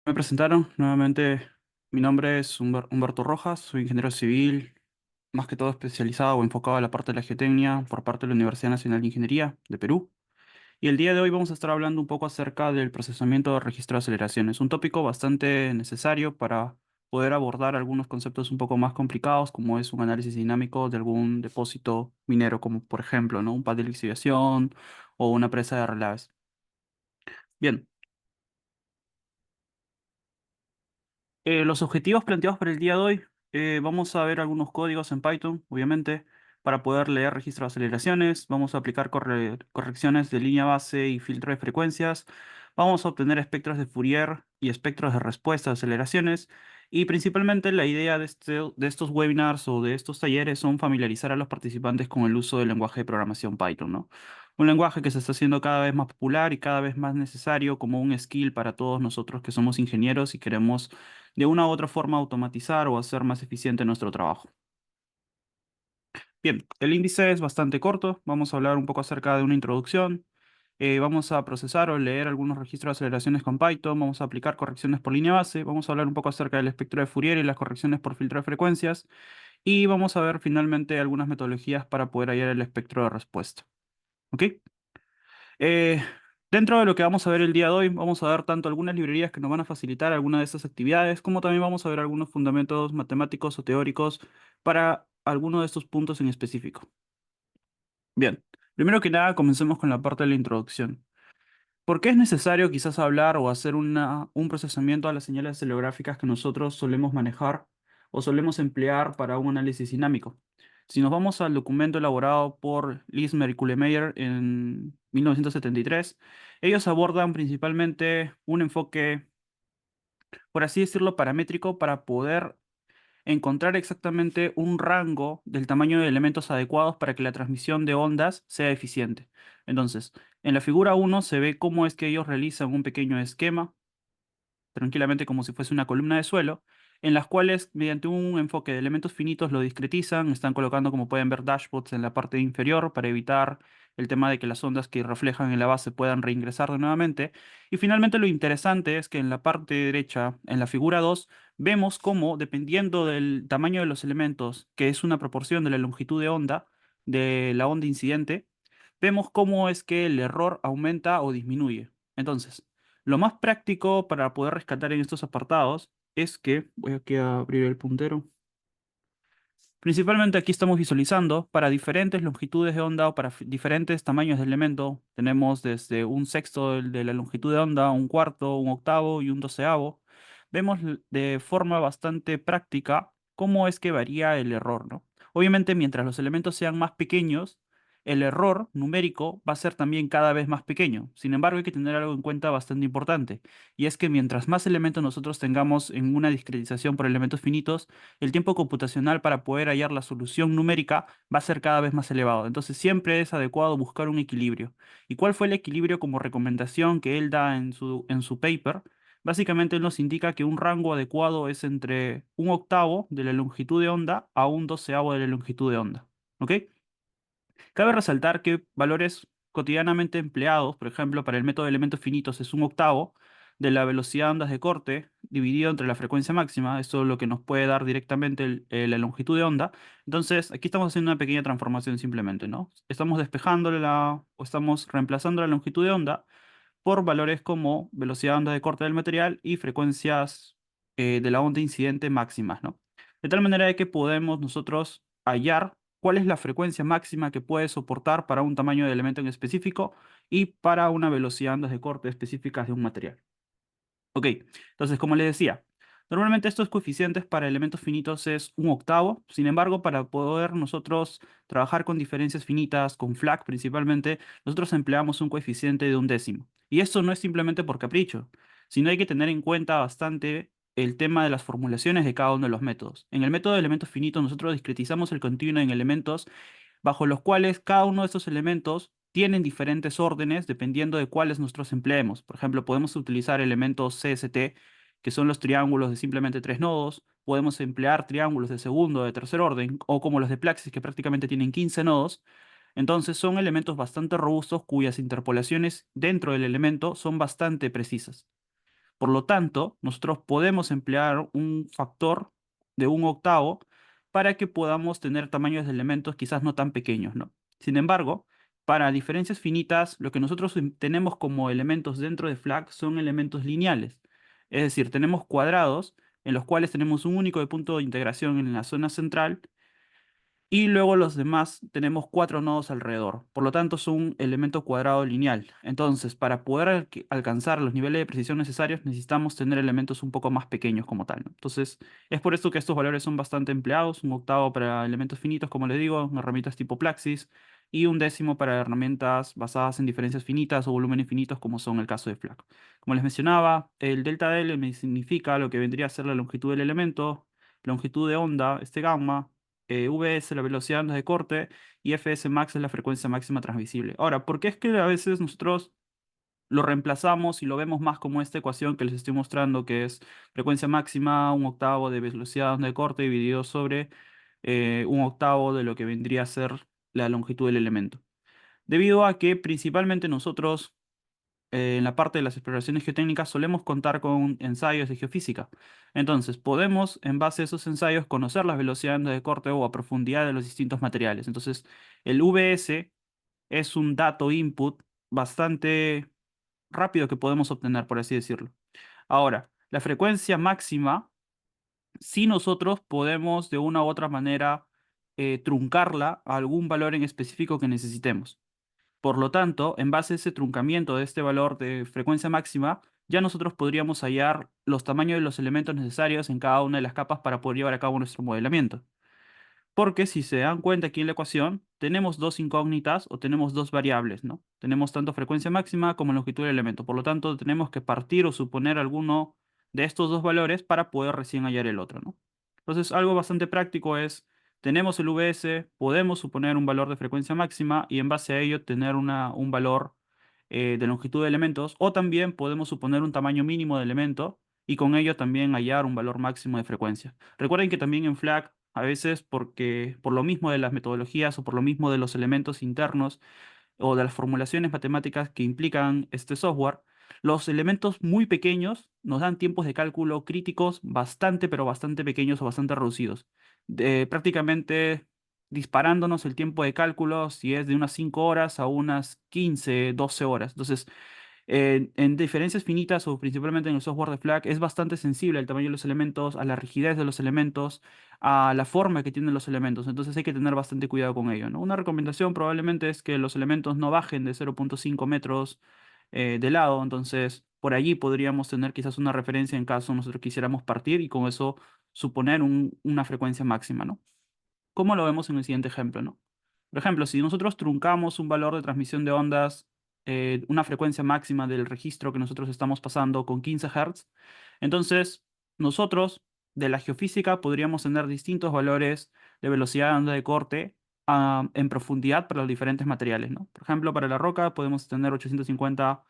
Me presentaron nuevamente. Mi nombre es Humberto Rojas, soy ingeniero civil, más que todo especializado o enfocado a la parte de la geotecnia por parte de la Universidad Nacional de Ingeniería de Perú. Y el día de hoy vamos a estar hablando un poco acerca del procesamiento de registro de aceleraciones, un tópico bastante necesario para poder abordar algunos conceptos un poco más complicados, como es un análisis dinámico de algún depósito minero, como por ejemplo, ¿no? Un pad de lixiviación o una presa de relaves. Bien. Los objetivos planteados para el día de hoy, vamos a ver algunos códigos en Python, obviamente, para poder leer registro de aceleraciones, vamos a aplicar correcciones de línea base y filtro de frecuencias, vamos a obtener espectros de Fourier y espectros de respuesta de aceleraciones, y principalmente la idea de estos webinars o de estos talleres son familiarizar a los participantes con el uso del lenguaje de programación Python, ¿no? Un lenguaje que se está haciendo cada vez más popular y cada vez más necesario como un skill para todos nosotros que somos ingenieros y queremos de una u otra forma automatizar o hacer más eficiente nuestro trabajo. Bien, el índice es bastante corto. Vamos a hablar un poco acerca de una introducción. Vamos a procesar o leer algunos registros de aceleraciones con Python. Vamos a aplicar correcciones por línea base. Vamos a hablar un poco acerca del espectro de Fourier y las correcciones por filtro de frecuencias. Y vamos a ver finalmente algunas metodologías para poder hallar el espectro de respuesta. ¿Ok? Eh, Dentro de lo que vamos a ver el día de hoy, vamos a ver tanto algunas librerías que nos van a facilitar algunas de estas actividades, como también vamos a ver algunos fundamentos matemáticos o teóricos para alguno de estos puntos en específico. Bien, primero que nada, comencemos con la parte de la introducción. ¿Por qué es necesario quizás hablar o hacer un procesamiento a las señales oscilográficas que nosotros solemos manejar o solemos emplear para un análisis dinámico? Si nos vamos al documento elaborado por Lismer y Kuhlemeyer en 1973, ellos abordan principalmente un enfoque, por así decirlo, paramétrico para poder encontrar exactamente un rango del tamaño de elementos adecuados para que la transmisión de ondas sea eficiente. Entonces, en la figura uno se ve cómo es que ellos realizan un pequeño esquema tranquilamente como si fuese una columna de suelo, en las cuales mediante un enfoque de elementos finitos lo discretizan, están colocando como pueden ver dashboards en la parte inferior para evitar el tema de que las ondas que reflejan en la base puedan reingresar de nuevamente. Y finalmente lo interesante es que en la parte derecha, en la figura 2 vemos cómo dependiendo del tamaño de los elementos, que es una proporción de la longitud de la onda incidente, vemos cómo es que el error aumenta o disminuye. Entonces, lo más práctico para poder rescatar en estos apartados es que, voy aquí a abrir el puntero, principalmente aquí estamos visualizando para diferentes longitudes de onda o para diferentes tamaños de elemento. Tenemos desde un sexto de la longitud de onda, un cuarto, un octavo y un doceavo. Vemos de forma bastante práctica cómo es que varía el error, ¿no? Obviamente, mientras los elementos sean más pequeños, el error numérico va a ser también cada vez más pequeño. Sin embargo, hay que tener algo en cuenta bastante importante, y es que mientras más elementos nosotros tengamos en una discretización por elementos finitos, el tiempo computacional para poder hallar la solución numérica va a ser cada vez más elevado. Entonces siempre es adecuado buscar un equilibrio. ¿Y cuál fue el equilibrio como recomendación que él da en su paper? Básicamente él nos indica que un rango adecuado es entre un octavo de la longitud de onda a un doceavo de la longitud de onda. ¿Ok? Cabe resaltar que valores cotidianamente empleados, por ejemplo, para el método de elementos finitos es un octavo de la velocidad de ondas de corte dividido entre la frecuencia máxima. Esto es lo que nos puede dar directamente la longitud de onda. Entonces, aquí estamos haciendo una pequeña transformación simplemente, ¿no? Estamos despejando o estamos reemplazando la longitud de onda por valores como velocidad de onda de corte del material y frecuencias de la onda incidente máximas, ¿no? De tal manera de que podemos nosotros hallar cuál es la frecuencia máxima que puede soportar para un tamaño de elemento en específico y para una velocidad de ondas de corte específicas de un material. Ok, entonces como les decía, normalmente estos coeficientes para elementos finitos es un octavo. Sin embargo, para poder nosotros trabajar con diferencias finitas, con FLAC principalmente, nosotros empleamos un coeficiente de un décimo. Y esto no es simplemente por capricho, sino hay que tener en cuenta bastante el tema de las formulaciones de cada uno de los métodos. En el método de elementos finitos nosotros discretizamos el continuo en elementos bajo los cuales cada uno de estos elementos tienen diferentes órdenes dependiendo de cuáles nosotros empleemos. Por ejemplo, podemos utilizar elementos CST, que son los triángulos de simplemente tres nodos. Podemos emplear triángulos de segundo o de tercer orden, o como los de Plaxis, que prácticamente tienen 15 nodos. Entonces, son elementos bastante robustos cuyas interpolaciones dentro del elemento son bastante precisas. Por lo tanto, nosotros podemos emplear un factor de un octavo para que podamos tener tamaños de elementos quizás no tan pequeños, ¿no? Sin embargo, para diferencias finitas, lo que nosotros tenemos como elementos dentro de FLAC son elementos lineales. Es decir, tenemos cuadrados en los cuales tenemos un único punto de integración en la zona central y luego los demás tenemos cuatro nodos alrededor. Por lo tanto, son un elemento cuadrado lineal. Entonces, para poder alcanzar los niveles de precisión necesarios, necesitamos tener elementos un poco más pequeños como tal, ¿no? Entonces, es por esto que estos valores son bastante empleados. Un octavo para elementos finitos, como les digo, en herramientas tipo Plaxis, y un décimo para herramientas basadas en diferencias finitas o volúmenes finitos, como son el caso de FLAC. Como les mencionaba, el delta L me significa lo que vendría a ser la longitud del elemento, longitud de onda, este gamma, VS, la velocidad de ondas de corte, y FS max es la frecuencia máxima transmisible. Ahora, ¿por qué es que a veces nosotros lo reemplazamos y lo vemos más como esta ecuación que les estoy mostrando, que es frecuencia máxima, un octavo de velocidad de onda de corte dividido sobre un octavo de lo que vendría a ser la longitud del elemento? Debido a que principalmente nosotros en la parte de las exploraciones geotécnicas solemos contar con ensayos de geofísica. Entonces, podemos, en base a esos ensayos, conocer las velocidades de corte o a profundidad de los distintos materiales. Entonces, el VS es un dato input bastante rápido que podemos obtener, por así decirlo. Ahora, la frecuencia máxima, si nosotros podemos de una u otra manera truncarla a algún valor en específico que necesitemos. Por lo tanto, en base a ese truncamiento de este valor de frecuencia máxima, ya nosotros podríamos hallar los tamaños de los elementos necesarios en cada una de las capas para poder llevar a cabo nuestro modelamiento. Porque si se dan cuenta aquí en la ecuación, tenemos dos incógnitas o tenemos dos variables, ¿no? Tenemos tanto frecuencia máxima como longitud del elemento. Por lo tanto, tenemos que partir o suponer alguno de estos dos valores para poder recién hallar el otro, ¿no? Entonces, algo bastante práctico es, tenemos el VS, podemos suponer un valor de frecuencia máxima y en base a ello tener un valor de longitud de elementos, o también podemos suponer un tamaño mínimo de elemento y con ello también hallar un valor máximo de frecuencia. Recuerden que también en FLAC a veces porque por lo mismo de las metodologías o por lo mismo de los elementos internos o de las formulaciones matemáticas que implican este software, los elementos muy pequeños nos dan tiempos de cálculo críticos bastante, pero bastante pequeños o bastante reducidos. Prácticamente disparándonos el tiempo de cálculo si es de unas 5 horas a unas 15, 12 horas. Entonces, en diferencias finitas o principalmente en el software de FLAC es bastante sensible al tamaño de los elementos, a la rigidez de los elementos, a la forma que tienen los elementos. Entonces hay que tener bastante cuidado con ello, ¿no? Una recomendación probablemente es que los elementos no bajen de 0,5 metros de lado. Entonces por allí podríamos tener quizás una referencia en caso nosotros quisiéramos partir y con eso suponer una frecuencia máxima, ¿no? Como lo vemos en el siguiente ejemplo, ¿no? Por ejemplo, si nosotros truncamos un valor de transmisión de ondas, una frecuencia máxima del registro que nosotros estamos pasando con 15 Hz, entonces nosotros de la geofísica podríamos tener distintos valores de velocidad de onda de corte en profundidad para los diferentes materiales, ¿no? Por ejemplo, para la roca podemos tener 850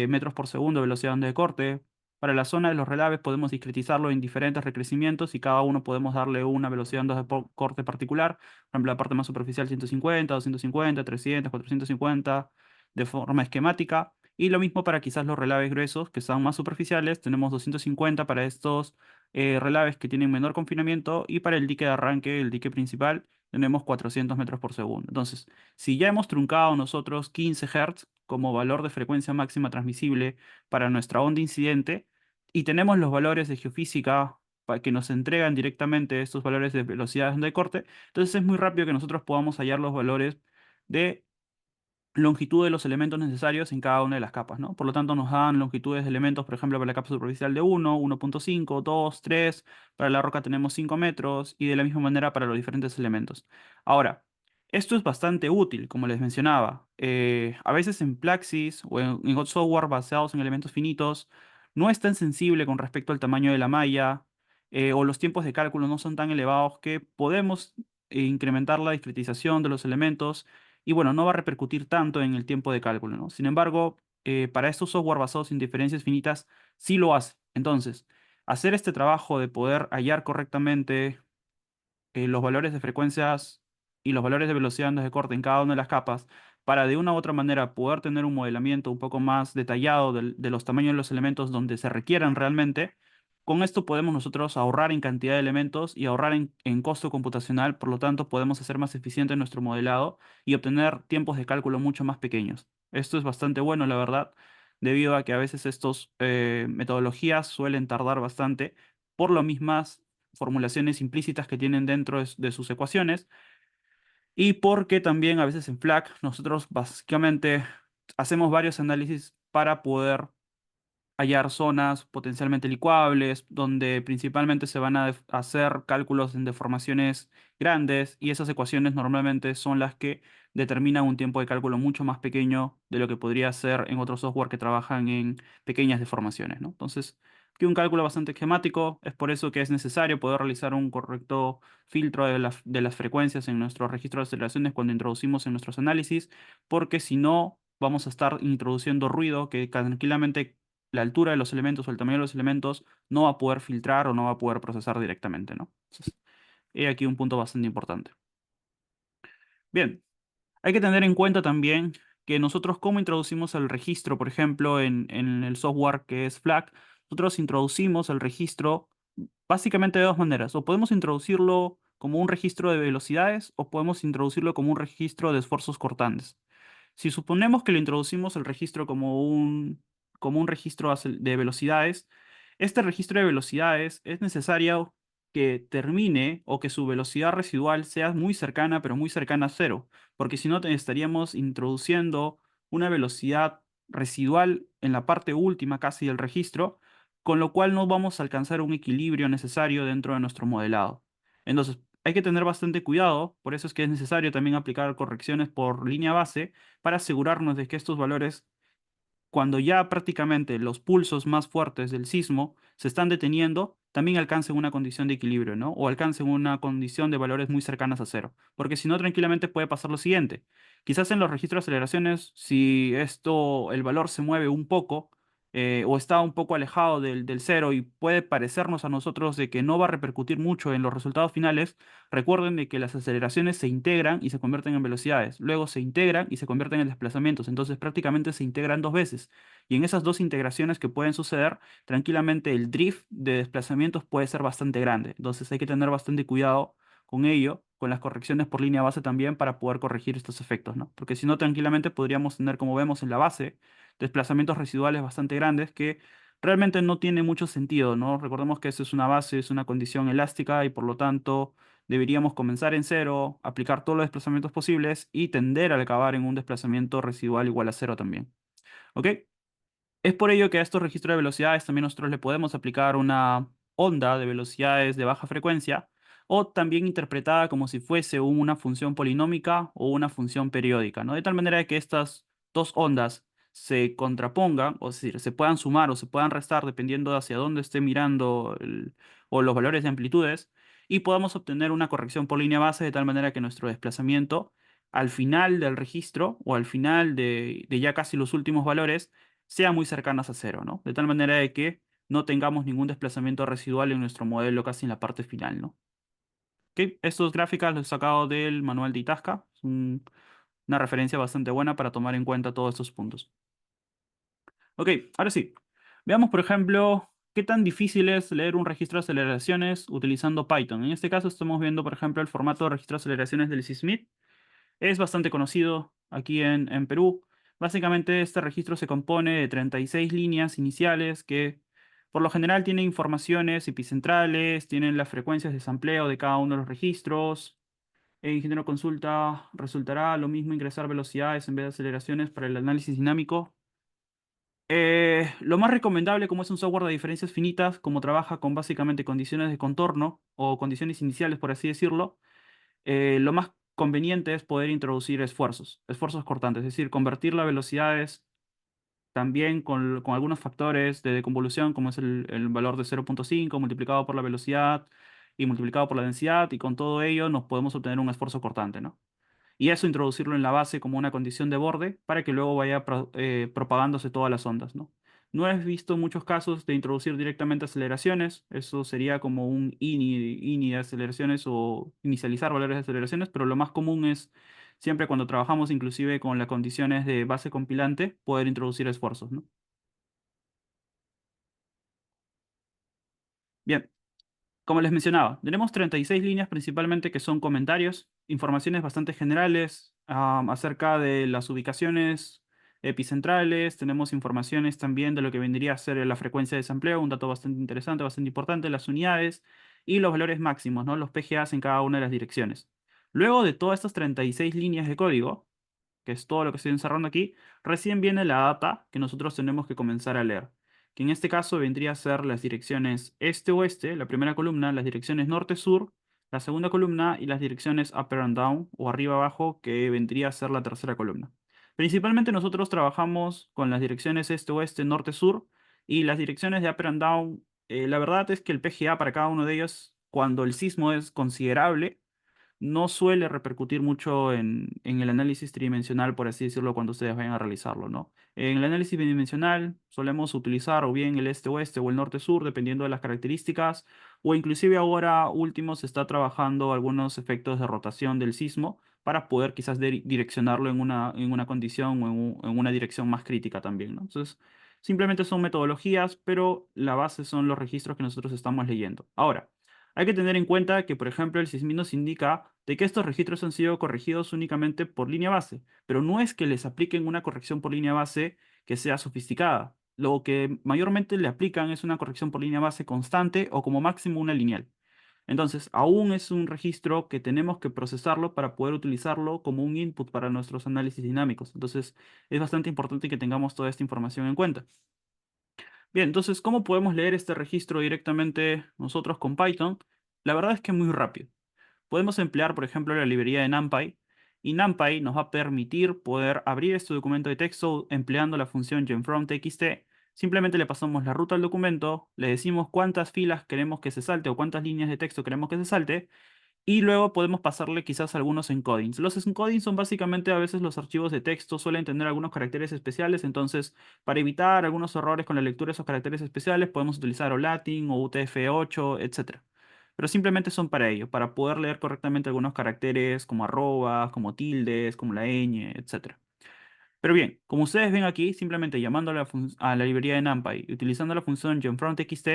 metros por segundo de velocidad de onda de corte. Para la zona de los relaves podemos discretizarlo en diferentes recrecimientos y cada uno podemos darle una velocidad de ondas de corte particular. Por ejemplo, la parte más superficial 150, 250, 300, 450, de forma esquemática. Y lo mismo para quizás los relaves gruesos, que son más superficiales. Tenemos 250 para estos relaves que tienen menor confinamiento. Y para el dique de arranque, el dique principal, tenemos 400 metros por segundo. Entonces, si ya hemos truncado nosotros 15 Hz como valor de frecuencia máxima transmisible para nuestra onda incidente, y tenemos los valores de geofísica que nos entregan directamente estos valores de velocidad de corte, entonces es muy rápido que nosotros podamos hallar los valores de longitud de los elementos necesarios en cada una de las capas, ¿no? Por lo tanto, nos dan longitudes de elementos, por ejemplo, para la capa superficial de 1, 1,5, 2, 3, para la roca tenemos 5 metros y de la misma manera para los diferentes elementos. Ahora, esto es bastante útil, como les mencionaba. A veces en Plaxis o en otros software basados en elementos finitos, no es tan sensible con respecto al tamaño de la malla o los tiempos de cálculo no son tan elevados que podemos incrementar la discretización de los elementos y bueno, no va a repercutir tanto en el tiempo de cálculo, ¿no? Sin embargo, para estos software basados en diferencias finitas, sí lo hace. Entonces, hacer este trabajo de poder hallar correctamente los valores de frecuencias y los valores de velocidad de corte en cada una de las capas para de una u otra manera poder tener un modelamiento un poco más detallado de los tamaños de los elementos donde se requieran realmente. Con esto podemos nosotros ahorrar en cantidad de elementos y ahorrar en costo computacional, por lo tanto podemos hacer más eficiente nuestro modelado y obtener tiempos de cálculo mucho más pequeños. Esto es bastante bueno, la verdad, debido a que a veces estas metodologías suelen tardar bastante por las mismas formulaciones implícitas que tienen dentro de sus ecuaciones y porque también a veces en FLAC nosotros básicamente hacemos varios análisis para poder hallar zonas potencialmente licuables, donde principalmente se van a hacer cálculos en deformaciones grandes y esas ecuaciones normalmente son las que determinan un tiempo de cálculo mucho más pequeño de lo que podría ser en otros software que trabajan en pequeñas deformaciones, ¿no? Entonces, aquí un cálculo bastante esquemático, es por eso que es necesario poder realizar un correcto filtro de las frecuencias en nuestro registro de aceleraciones cuando introducimos en nuestros análisis, porque si no, vamos a estar introduciendo ruido que tranquilamente la altura de los elementos o el tamaño de los elementos no va a poder filtrar o no va a poder procesar directamente, ¿no? Entonces, he aquí un punto bastante importante. Bien, hay que tener en cuenta también que nosotros cómo introducimos el registro, por ejemplo, en el software que es FLAC, nosotros introducimos el registro básicamente de dos maneras. O podemos introducirlo como un registro de velocidades o podemos introducirlo como un registro de esfuerzos cortantes. Si suponemos que le introducimos el registro como un registro de velocidades, este registro de velocidades es necesario que termine o que su velocidad residual sea muy cercana, pero muy cercana a cero, porque si no estaríamos introduciendo una velocidad residual en la parte última casi del registro, con lo cual no vamos a alcanzar un equilibrio necesario dentro de nuestro modelado. Entonces, hay que tener bastante cuidado, por eso es que es necesario también aplicar correcciones por línea base para asegurarnos de que estos valores, cuando ya prácticamente los pulsos más fuertes del sismo se están deteniendo, también alcancen una condición de equilibrio, ¿no? O alcancen una condición de valores muy cercanas a cero. Porque si no, tranquilamente puede pasar lo siguiente. Quizás en los registros de aceleraciones, si el valor se mueve un poco, o está un poco alejado del cero y puede parecernos a nosotros de que no va a repercutir mucho en los resultados finales, recuerden de que las aceleraciones se integran y se convierten en velocidades, luego se integran y se convierten en desplazamientos, entonces prácticamente se integran dos veces. Y en esas dos integraciones que pueden suceder, tranquilamente el drift de desplazamientos puede ser bastante grande. Entonces hay que tener bastante cuidado con ello, con las correcciones por línea base también para poder corregir estos efectos, ¿no? Porque si no, tranquilamente podríamos tener, como vemos en la base, desplazamientos residuales bastante grandes que realmente no tiene mucho sentido, ¿no? Recordemos que eso es una base, es una condición elástica y por lo tanto deberíamos comenzar en cero, aplicar todos los desplazamientos posibles y tender a acabar en un desplazamiento residual igual a cero también. ¿Ok? Es por ello que a estos registros de velocidades también nosotros le podemos aplicar una onda de velocidades de baja frecuencia o también interpretada como si fuese una función polinómica o una función periódica, ¿no? De tal manera que estas dos ondas se contrapongan, o es decir, se puedan sumar o se puedan restar dependiendo de hacia dónde esté mirando o los valores de amplitudes y podamos obtener una corrección por línea base de tal manera que nuestro desplazamiento al final del registro o al final de ya casi los últimos valores sean muy cercanas a cero, ¿no? De tal manera de que no tengamos ningún desplazamiento residual en nuestro modelo casi en la parte final, ¿no? Ok, estos gráficas los he sacado del manual de Itasca. Es una referencia bastante buena para tomar en cuenta todos estos puntos. Ok, ahora sí. Veamos, por ejemplo, qué tan difícil es leer un registro de aceleraciones utilizando Python. En este caso estamos viendo, por ejemplo, el formato de registro de aceleraciones del SysMid. Es bastante conocido aquí en Perú. Básicamente este registro se compone de 36 líneas iniciales que por lo general tienen informaciones epicentrales, tienen las frecuencias de sampleo de cada uno de los registros. En ingeniero consulta resultará lo mismo ingresar velocidades en vez de aceleraciones para el análisis dinámico. Lo más recomendable, como es un software de diferencias finitas, como trabaja con básicamente condiciones de contorno o condiciones iniciales, por así decirlo, lo más conveniente es poder introducir esfuerzos cortantes, es decir, convertir las velocidades también con algunos factores de deconvolución, como es el valor de 0,5 multiplicado por la velocidad y multiplicado por la densidad, y con todo ello nos podemos obtener un esfuerzo cortante, ¿no? Y eso introducirlo en la base como una condición de borde para que luego vaya propagándose todas las ondas, ¿no? No he visto muchos casos de introducir directamente aceleraciones, eso sería como un ini de aceleraciones o inicializar valores de aceleraciones, pero lo más común es siempre cuando trabajamos inclusive con las condiciones de base compilante, poder introducir esfuerzos, ¿no? Bien, como les mencionaba, tenemos 36 líneas principalmente que son comentarios, informaciones bastante generales acerca de las ubicaciones epicentrales, tenemos informaciones también de lo que vendría a ser la frecuencia de desempleo, un dato bastante interesante, bastante importante, las unidades y los valores máximos, ¿no? Los PGAs en cada una de las direcciones. Luego de todas estas 36 líneas de código, que es todo lo que estoy encerrando aquí, recién viene la data que nosotros tenemos que comenzar a leer, que en este caso vendría a ser las direcciones este-oeste, la primera columna, las direcciones norte-sur, la segunda columna y las direcciones upper and down o arriba-abajo, que vendría a ser la tercera columna. Principalmente nosotros trabajamos con las direcciones este-oeste, norte-sur y las direcciones de upper and down. La verdad es que el PGA para cada uno de ellos, cuando el sismo es considerable, no suele repercutir mucho en el análisis tridimensional, por así decirlo, cuando ustedes vayan a realizarlo, ¿no? En el análisis bidimensional solemos utilizar o bien el este-oeste o el norte-sur, dependiendo de las características, o inclusive ahora último se está trabajando algunos efectos de rotación del sismo para poder quizás direccionarlo en una condición o en una dirección más crítica también, ¿no? Entonces, simplemente son metodologías, pero la base son los registros que nosotros estamos leyendo. Ahora, hay que tener en cuenta que, por ejemplo, el SISMI nos indica de que estos registros han sido corregidos únicamente por línea base, pero no es que les apliquen una corrección por línea base que sea sofisticada. Lo que mayormente le aplican es una corrección por línea base constante o como máximo una lineal. Entonces, aún es un registro que tenemos que procesarlo para poder utilizarlo como un input para nuestros análisis dinámicos. Entonces, es bastante importante que tengamos toda esta información en cuenta. Bien, entonces, ¿cómo podemos leer este registro directamente nosotros con Python? La verdad es que es muy rápido. Podemos emplear, por ejemplo, la librería de NumPy, y NumPy nos va a permitir poder abrir este documento de texto empleando la función genFromTXT. Simplemente le pasamos la ruta al documento, le decimos cuántas filas queremos que se salte o cuántas líneas de texto queremos que se salte, y luego podemos pasarle quizás algunos encodings. Los encodings son básicamente a veces los archivos de texto, suelen tener algunos caracteres especiales, entonces para evitar algunos errores con la lectura de esos caracteres especiales podemos utilizar o Latin o UTF-8, etcétera. Pero simplemente son para ello, para poder leer correctamente algunos caracteres como arrobas, como tildes, como la ñ, etcétera. Pero bien, como ustedes ven aquí, simplemente llamando a a la librería de NumPy y utilizando la función genFromTXT,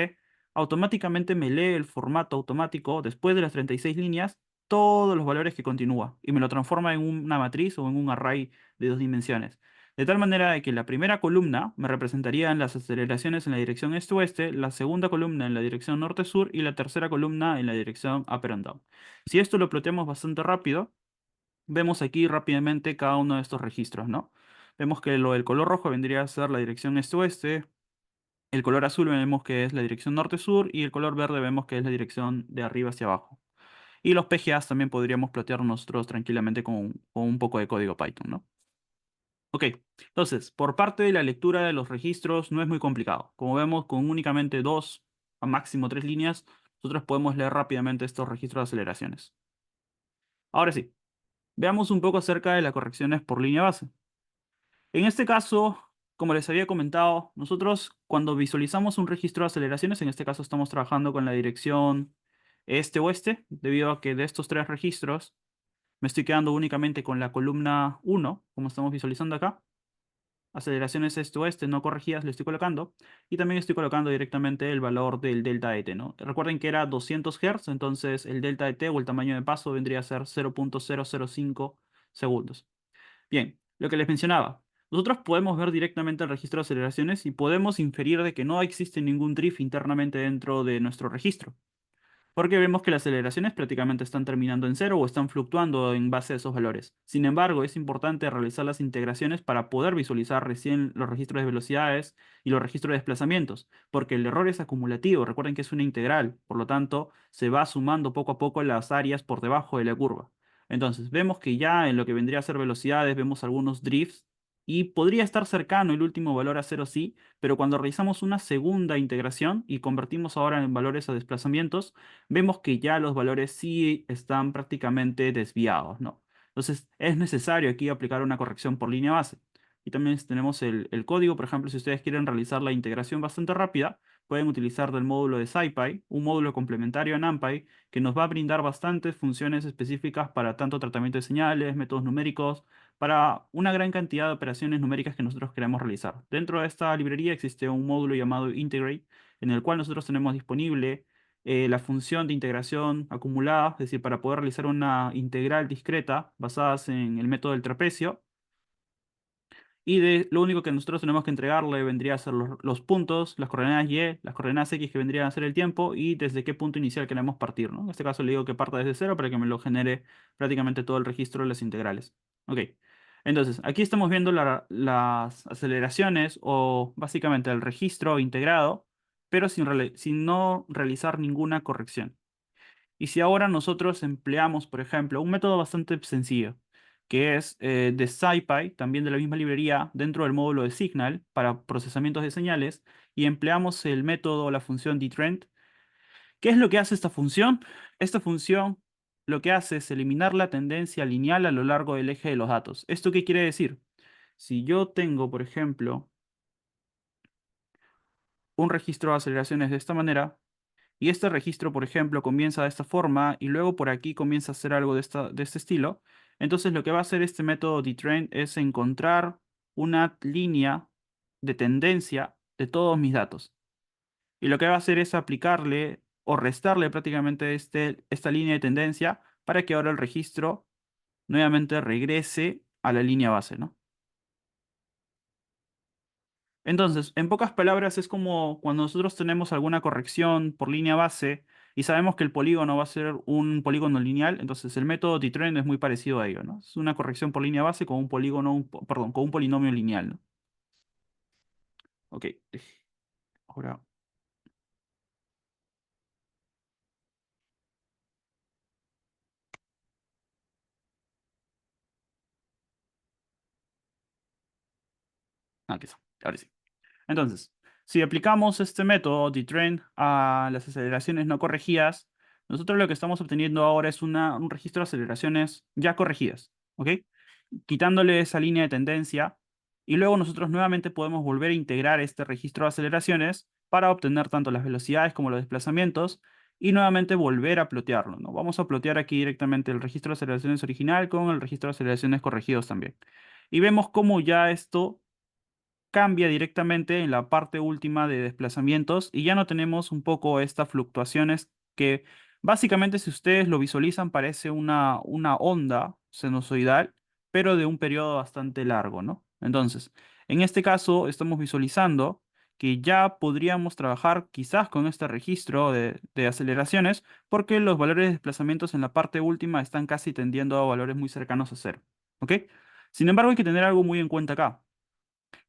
automáticamente me lee el formato automático después de las 36 líneas, todos los valores que continúa y me lo transforma en una matriz o en un array de dos dimensiones. De tal manera de que la primera columna me representaría en las aceleraciones en la dirección este-oeste, la segunda columna en la dirección norte-sur y la tercera columna en la dirección upper and down. Si esto lo ploteamos bastante rápido, vemos aquí rápidamente cada uno de estos registros, ¿no? Vemos que lo del color rojo vendría a ser la dirección este-oeste, el color azul vemos que es la dirección norte-sur y el color verde vemos que es la dirección de arriba hacia abajo. Y los PGAs también podríamos plotear nosotros tranquilamente con un poco de código Python, ¿no? Ok, entonces, por parte de la lectura de los registros no es muy complicado. Como vemos, con únicamente dos, a máximo tres líneas, nosotros podemos leer rápidamente estos registros de aceleraciones. Ahora sí, veamos un poco acerca de las correcciones por línea base. En este caso, como les había comentado, nosotros cuando visualizamos un registro de aceleraciones, en este caso estamos trabajando con la dirección este-oeste, debido a que de estos tres registros me estoy quedando únicamente con la columna 1, como estamos visualizando acá. Aceleraciones este-oeste no corregidas le estoy colocando, y también estoy colocando directamente el valor del delta de t, ¿no? Recuerden que era 200 Hz, entonces el delta de t o el tamaño de paso vendría a ser 0.005 segundos. Bien, lo que les mencionaba. Nosotros podemos ver directamente el registro de aceleraciones y podemos inferir de que no existe ningún drift internamente dentro de nuestro registro, porque vemos que las aceleraciones prácticamente están terminando en cero o están fluctuando en base a esos valores. Sin embargo, es importante realizar las integraciones para poder visualizar recién los registros de velocidades y los registros de desplazamientos, porque el error es acumulativo, recuerden que es una integral, por lo tanto, se va sumando poco a poco las áreas por debajo de la curva. Entonces, vemos que ya en lo que vendría a ser velocidades, vemos algunos drifts y podría estar cercano el último valor a cero sí, pero cuando realizamos una segunda integración y convertimos ahora en valores a desplazamientos, vemos que ya los valores sí están prácticamente desviados, ¿no? Entonces es necesario aquí aplicar una corrección por línea base. Y también tenemos el código, por ejemplo, si ustedes quieren realizar la integración bastante rápida, pueden utilizar del módulo de SciPy, un módulo complementario a NumPy, que nos va a brindar bastantes funciones específicas para tanto tratamiento de señales, métodos numéricos, para una gran cantidad de operaciones numéricas que nosotros queremos realizar. Dentro de esta librería existe un módulo llamado Integrate, en el cual nosotros tenemos disponible la función de integración acumulada, es decir, para poder realizar una integral discreta basada en el método del trapecio. Y lo único que nosotros tenemos que entregarle vendría a ser los puntos, las coordenadas Y, las coordenadas X que vendrían a ser el tiempo y desde qué punto inicial queremos partir, ¿no? En este caso le digo que parta desde cero para que me lo genere prácticamente todo el registro de las integrales. Ok. Entonces, aquí estamos viendo las aceleraciones o básicamente el registro integrado, pero sin no realizar ninguna corrección. Y si ahora nosotros empleamos, por ejemplo, un método bastante sencillo, que es de SciPy, también de la misma librería, dentro del módulo de Signal para procesamientos de señales, y empleamos el método o la función dtrend, ¿qué es lo que hace esta función? Esta función lo que hace es eliminar la tendencia lineal a lo largo del eje de los datos. ¿Esto qué quiere decir? Si yo tengo, por ejemplo, un registro de aceleraciones de esta manera, y este registro, por ejemplo, comienza de esta forma y luego por aquí comienza a hacer algo de este estilo. Entonces lo que va a hacer este método dtrend es encontrar una línea de tendencia de todos mis datos. Y lo que va a hacer es aplicarle o restarle prácticamente esta línea de tendencia para que ahora el registro nuevamente regrese a la línea base, ¿no? Entonces, en pocas palabras, es como cuando nosotros tenemos alguna corrección por línea base y sabemos que el polígono va a ser un polígono lineal, entonces el método T-Trend es muy parecido a ello, ¿no? Es una corrección por línea base con un polígono, perdón, con un polinomio lineal, ¿no? Ok, ahora, aquí está, ahora sí. Entonces, si aplicamos este método T-Trend a las aceleraciones no corregidas, nosotros lo que estamos obteniendo ahora es un registro de aceleraciones ya corregidas, ¿ok? Quitándole esa línea de tendencia y luego nosotros nuevamente podemos volver a integrar este registro de aceleraciones para obtener tanto las velocidades como los desplazamientos y nuevamente volver a plotearlo, ¿no? Vamos a plotear aquí directamente el registro de aceleraciones original con el registro de aceleraciones corregidos también. Y vemos cómo ya esto cambia directamente en la parte última de desplazamientos y ya no tenemos un poco estas fluctuaciones que básicamente si ustedes lo visualizan parece una onda sinusoidal, pero de un periodo bastante largo, ¿no? Entonces, en este caso estamos visualizando que ya podríamos trabajar quizás con este registro de aceleraciones porque los valores de desplazamientos en la parte última están casi tendiendo a valores muy cercanos a cero, ¿ok? Sin embargo, hay que tener algo muy en cuenta acá.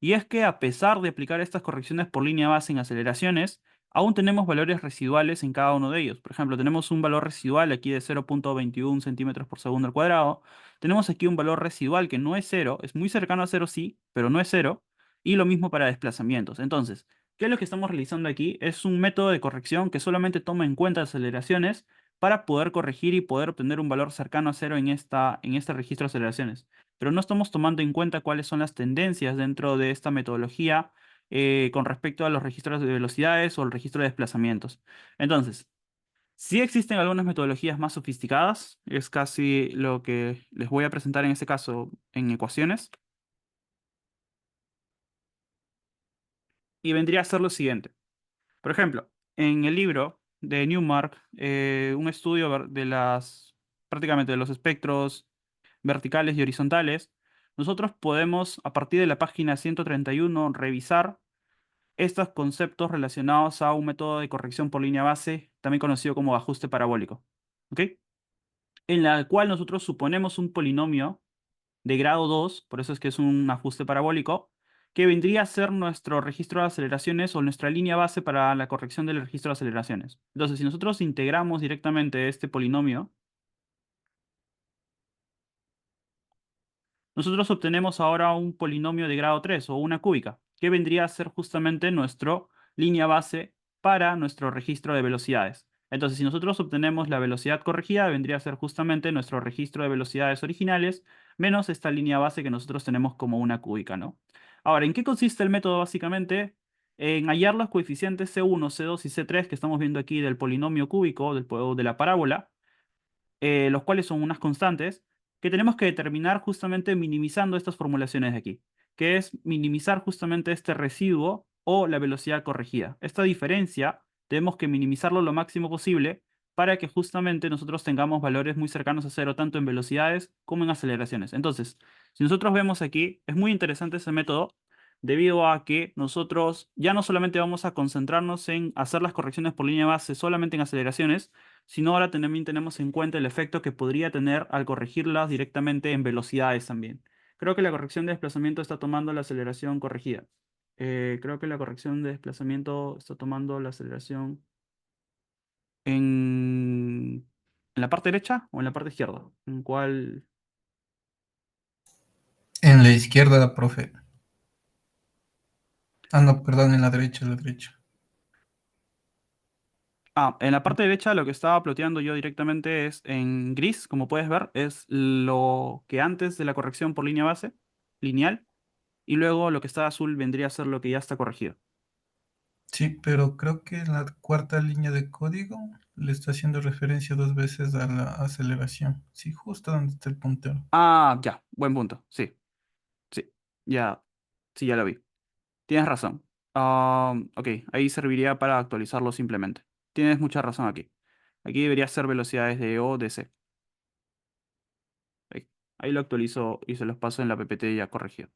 Y es que a pesar de aplicar estas correcciones por línea base en aceleraciones, aún tenemos valores residuales en cada uno de ellos. Por ejemplo, tenemos un valor residual aquí de 0,21 centímetros por segundo al cuadrado. Tenemos aquí un valor residual que no es cero, es muy cercano a cero sí, pero no es cero. Y lo mismo para desplazamientos. Entonces, ¿qué es lo que estamos realizando aquí? Es un método de corrección que solamente toma en cuenta aceleraciones para poder corregir y poder obtener un valor cercano a cero en este registro de aceleraciones, pero no estamos tomando en cuenta cuáles son las tendencias dentro de esta metodología con respecto a los registros de velocidades o el registro de desplazamientos. Entonces, sí existen algunas metodologías más sofisticadas, es casi lo que les voy a presentar en este caso en ecuaciones, y vendría a ser lo siguiente. Por ejemplo, en el libro de Newmark, un estudio de prácticamente de los espectros verticales y horizontales, nosotros podemos, a partir de la página 131 revisar estos conceptos relacionados a un método de corrección por línea base, también conocido como ajuste parabólico, ¿ok? En la cual nosotros suponemos un polinomio de grado 2, por eso es que es un ajuste parabólico, que vendría a ser nuestro registro de aceleraciones o nuestra línea base para la corrección del registro de aceleraciones. Entonces, si nosotros integramos directamente este polinomio, nosotros obtenemos ahora un polinomio de grado 3 o una cúbica, que vendría a ser justamente nuestra línea base para nuestro registro de velocidades. Entonces, si nosotros obtenemos la velocidad corregida, vendría a ser justamente nuestro registro de velocidades originales menos esta línea base que nosotros tenemos como una cúbica, ¿no? Ahora, ¿en qué consiste el método básicamente? en hallar los coeficientes C1, C2 y C3 que estamos viendo aquí del polinomio cúbico, de la parábola, los cuales son unas constantes, que tenemos que determinar justamente minimizando estas formulaciones de aquí, que es minimizar justamente este residuo o la velocidad corregida. Esta diferencia tenemos que minimizarlo lo máximo posible para que justamente nosotros tengamos valores muy cercanos a cero, tanto en velocidades como en aceleraciones. Entonces, si nosotros vemos aquí, es muy interesante ese método debido a que nosotros ya no solamente vamos a concentrarnos en hacer las correcciones por línea base solamente en aceleraciones, sino ahora también tenemos en cuenta el efecto que podría tener al corregirlas directamente en velocidades también. Creo que la corrección de desplazamiento está tomando la aceleración corregida. Creo que la corrección de desplazamiento está tomando la aceleración en la parte derecha o en la parte izquierda. ¿En cuál? En la izquierda, profe. Ah, no, perdón, en la derecha, en la derecha. Ah, en la parte derecha lo que estaba ploteando yo directamente es en gris, como puedes ver, es lo que antes de la corrección por línea base, lineal, y luego lo que está azul vendría a ser lo que ya está corregido. Sí, pero creo que en la cuarta línea de código le está haciendo referencia dos veces a la aceleración. Sí, justo donde está el puntero. Ah, ya, buen punto. Sí, sí, ya, sí, ya lo vi. Tienes razón. Ok, ahí serviría para actualizarlo simplemente. Tienes mucha razón aquí. Aquí debería ser velocidades de O, de C. Ahí, ahí lo actualizo y se los paso en la PPT ya corregido.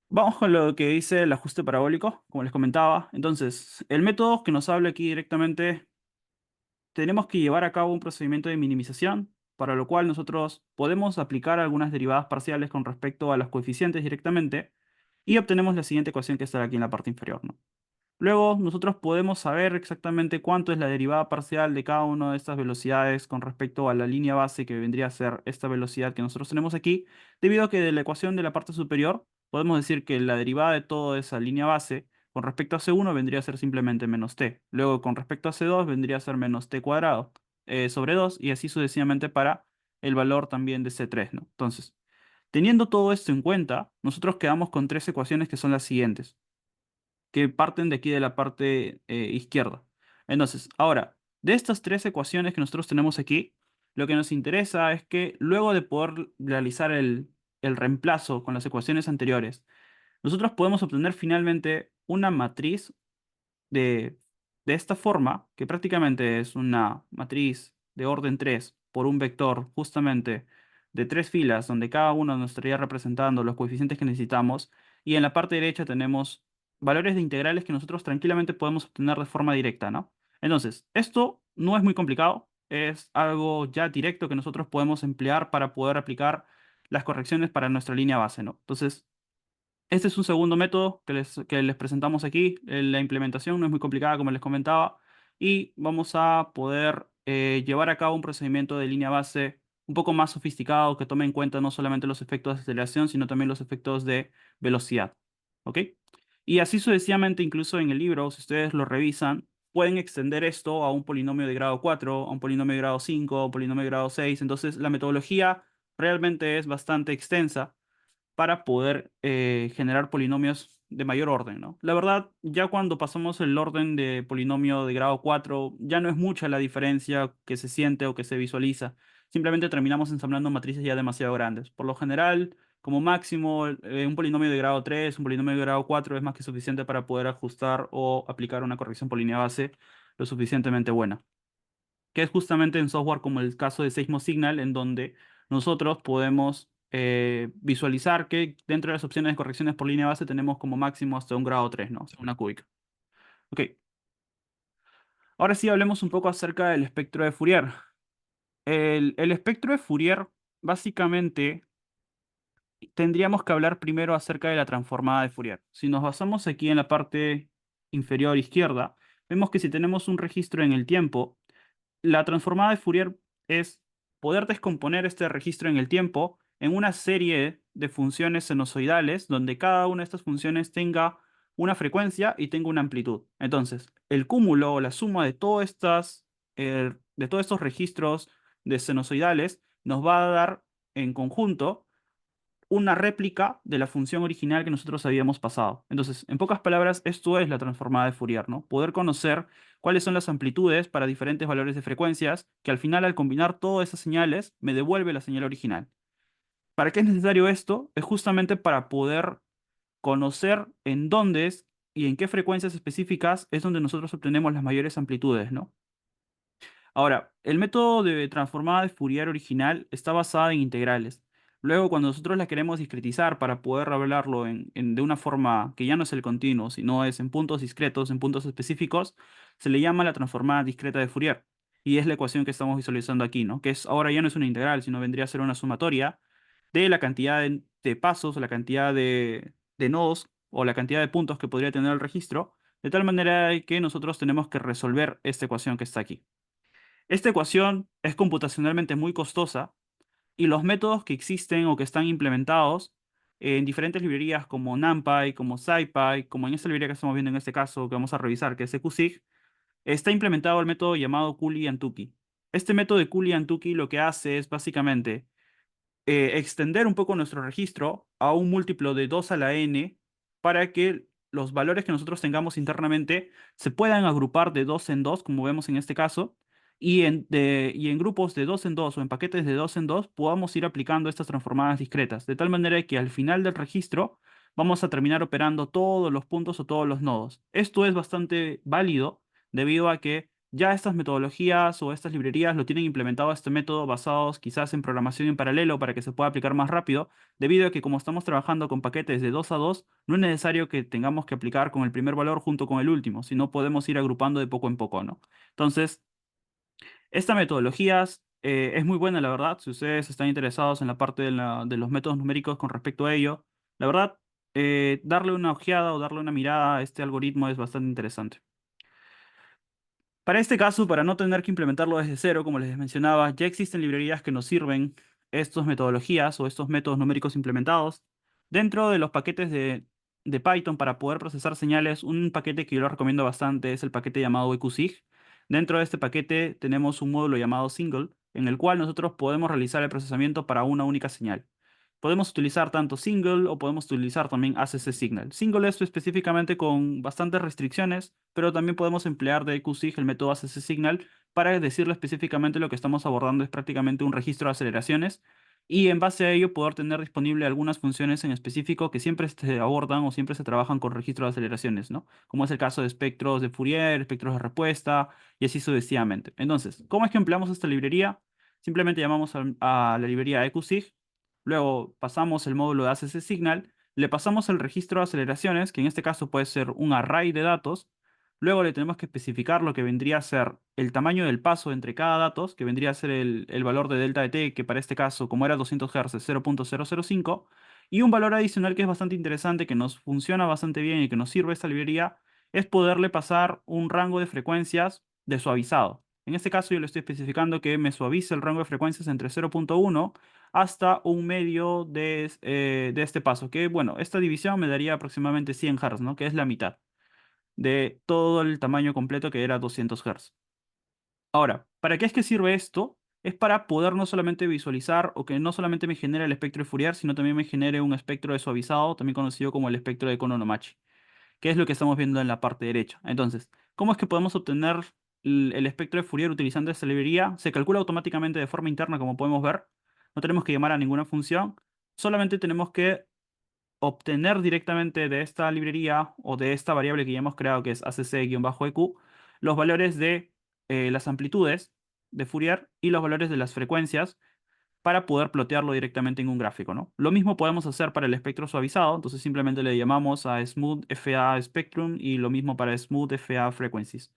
Vamos con lo que dice el ajuste parabólico, como les comentaba. Entonces, el método que nos habla aquí directamente, tenemos que llevar a cabo un procedimiento de minimización, para lo cual nosotros podemos aplicar algunas derivadas parciales con respecto a los coeficientes directamente y obtenemos la siguiente ecuación que está aquí en la parte inferior, ¿no? Luego, nosotros podemos saber exactamente cuánto es la derivada parcial de cada una de estas velocidades con respecto a la línea base que vendría a ser esta velocidad que nosotros tenemos aquí, debido a que de la ecuación de la parte superior podemos decir que la derivada de toda esa línea base con respecto a C1 vendría a ser simplemente menos t. Luego, con respecto a C2 vendría a ser menos t cuadrado sobre 2 y así sucesivamente para el valor también de C3, ¿no? Entonces, teniendo todo esto en cuenta, nosotros quedamos con tres ecuaciones que son las siguientes que parten de aquí de la parte izquierda. Entonces, ahora, de estas tres ecuaciones que nosotros tenemos aquí, lo que nos interesa es que luego de poder realizar el reemplazo con las ecuaciones anteriores, nosotros podemos obtener finalmente una matriz de, de esta forma, que prácticamente es una matriz de orden 3 por un vector justamente de tres filas, donde cada uno nos estaría representando los coeficientes que necesitamos, y en la parte derecha tenemos valores de integrales que nosotros tranquilamente podemos obtener de forma directa, ¿no? Entonces, esto no es muy complicado, es algo ya directo que nosotros podemos emplear para poder aplicar las correcciones para nuestra línea base, ¿no? Entonces, este es un segundo método que les presentamos aquí. La implementación no es muy complicada, como les comentaba, y vamos a poder llevar a cabo un procedimiento de línea base un poco más sofisticado que tome en cuenta no solamente los efectos de aceleración, sino también los efectos de velocidad. ¿Ok? Y así sucesivamente, incluso en el libro, si ustedes lo revisan, pueden extender esto a un polinomio de grado 4, a un polinomio de grado 5, a un polinomio de grado 6. Entonces, la metodología realmente es bastante extensa para poder generar polinomios de mayor orden, ¿no? La verdad, ya cuando pasamos el orden de polinomio de grado 4, ya no es mucha la diferencia que se siente o que se visualiza. Simplemente terminamos ensamblando matrices ya demasiado grandes. Por lo general, como máximo, un polinomio de grado 3, un polinomio de grado 4 es más que suficiente para poder ajustar o aplicar una corrección por línea base lo suficientemente buena, que es justamente en software como el caso de Seismo Signal, en donde nosotros podemos visualizar que dentro de las opciones de correcciones por línea base tenemos como máximo hasta un grado 3, ¿no? O sea, una cúbica. Ok, ahora sí hablemos un poco acerca del espectro de Fourier. El espectro de Fourier, básicamente, tendríamos que hablar primero acerca de la transformada de Fourier. Si nos basamos aquí en la parte inferior izquierda, vemos que si tenemos un registro en el tiempo, la transformada de Fourier es poder descomponer este registro en el tiempo en una serie de funciones sinusoidales donde cada una de estas funciones tenga una frecuencia y tenga una amplitud. Entonces, el cúmulo o la suma de todos estos registros de sinusoidales nos va a dar en conjunto una réplica de la función original que nosotros habíamos pasado. Entonces, en pocas palabras, esto es la transformada de Fourier, ¿no? Poder conocer cuáles son las amplitudes para diferentes valores de frecuencias, que al final, al combinar todas esas señales, me devuelve la señal original. ¿Para qué es necesario esto? Es justamente para poder conocer en dónde es y en qué frecuencias específicas es donde nosotros obtenemos las mayores amplitudes, ¿no? Ahora, el método de transformada de Fourier original está basado en integrales. Luego, cuando nosotros la queremos discretizar para poder hablarlo de una forma que ya no es el continuo, sino es en puntos discretos, en puntos específicos, se le llama la transformada discreta de Fourier. Y es la ecuación que estamos visualizando aquí, ¿no? Que es, ahora ya no es una integral, sino vendría a ser una sumatoria de la cantidad de pasos, o la cantidad de nodos, o la cantidad de puntos que podría tener el registro, de tal manera que nosotros tenemos que resolver esta ecuación que está aquí. Esta ecuación es computacionalmente muy costosa y los métodos que existen o que están implementados en diferentes librerías como NumPy, como SciPy, como en esta librería que estamos viendo en este caso, que vamos a revisar, que es EQSIG, está implementado el método llamado Cooley-Tukey. Este método de Cooley-Tukey lo que hace es básicamente extender un poco nuestro registro a un múltiplo de 2 a la n para que los valores que nosotros tengamos internamente se puedan agrupar de 2 en 2, como vemos en este caso, y en grupos de 2 en 2 o en paquetes de 2 en 2 podamos ir aplicando estas transformadas discretas, de tal manera que al final del registro vamos a terminar operando todos los puntos o todos los nodos. Esto es bastante válido debido a que ya estas metodologías o estas librerías lo tienen implementado este método basados quizás en programación en paralelo para que se pueda aplicar más rápido, debido a que como estamos trabajando con paquetes de 2 a 2, no es necesario que tengamos que aplicar con el primer valor junto con el último, sino podemos ir agrupando de poco en poco, ¿no? Entonces, esta metodología es muy buena, la verdad, si ustedes están interesados en la parte de los métodos numéricos con respecto a ello, la verdad, darle una ojeada o darle una mirada a este algoritmo es bastante interesante. Para este caso, para no tener que implementarlo desde cero, como les mencionaba, ya existen librerías que nos sirven estas metodologías o estos métodos numéricos implementados. Dentro de los paquetes de Python para poder procesar señales, un paquete que yo lo recomiendo bastante es el paquete llamado EQSIG. Dentro de este paquete tenemos un módulo llamado Single, en el cual nosotros podemos realizar el procesamiento para una única señal. Podemos utilizar tanto single o podemos utilizar también ACC signal. Single es específicamente con bastantes restricciones, pero también podemos emplear de QSIG el método ACC signal para decirle específicamente lo que estamos abordando es prácticamente un registro de aceleraciones y en base a ello poder tener disponible algunas funciones en específico que siempre se abordan o siempre se trabajan con registro de aceleraciones, ¿no? Como es el caso de espectros de Fourier, espectros de respuesta y así sucesivamente. Entonces, ¿cómo es que empleamos esta librería? Simplemente llamamos a la librería EQSIG. Luego pasamos el módulo de ACC Signal, le pasamos el registro de aceleraciones, que en este caso puede ser un array de datos. Luego le tenemos que especificar lo que vendría a ser el tamaño del paso entre cada datos, que vendría a ser el valor de delta de t, que para este caso, como era 200 Hz, es 0.005. Y un valor adicional que es bastante interesante, que nos funciona bastante bien y que nos sirve esta librería, es poderle pasar un rango de frecuencias de suavizado. En este caso yo le estoy especificando que me suavice el rango de frecuencias entre 0.1 hasta un medio de este paso, que bueno, esta división me daría aproximadamente 100 Hz, ¿no? Que es la mitad de todo el tamaño completo que era 200 Hz. Ahora, ¿para qué es que sirve esto? Es para poder no solamente visualizar o que no solamente me genere el espectro de Fourier, sino también me genere un espectro de suavizado, también conocido como el espectro de Kononomachi, que es lo que estamos viendo en la parte derecha. Entonces, ¿cómo es que podemos obtener el espectro de Fourier utilizando esta librería? Se calcula automáticamente de forma interna, como podemos ver. No tenemos que llamar a ninguna función, solamente tenemos que obtener directamente de esta librería o de esta variable que ya hemos creado, que es acc-eq, los valores de las amplitudes de Fourier y los valores de las frecuencias para poder plotearlo directamente en un gráfico, ¿no? Lo mismo podemos hacer para el espectro suavizado, entonces simplemente le llamamos a Smooth FA Spectrum y lo mismo para Smooth FA Frequencies.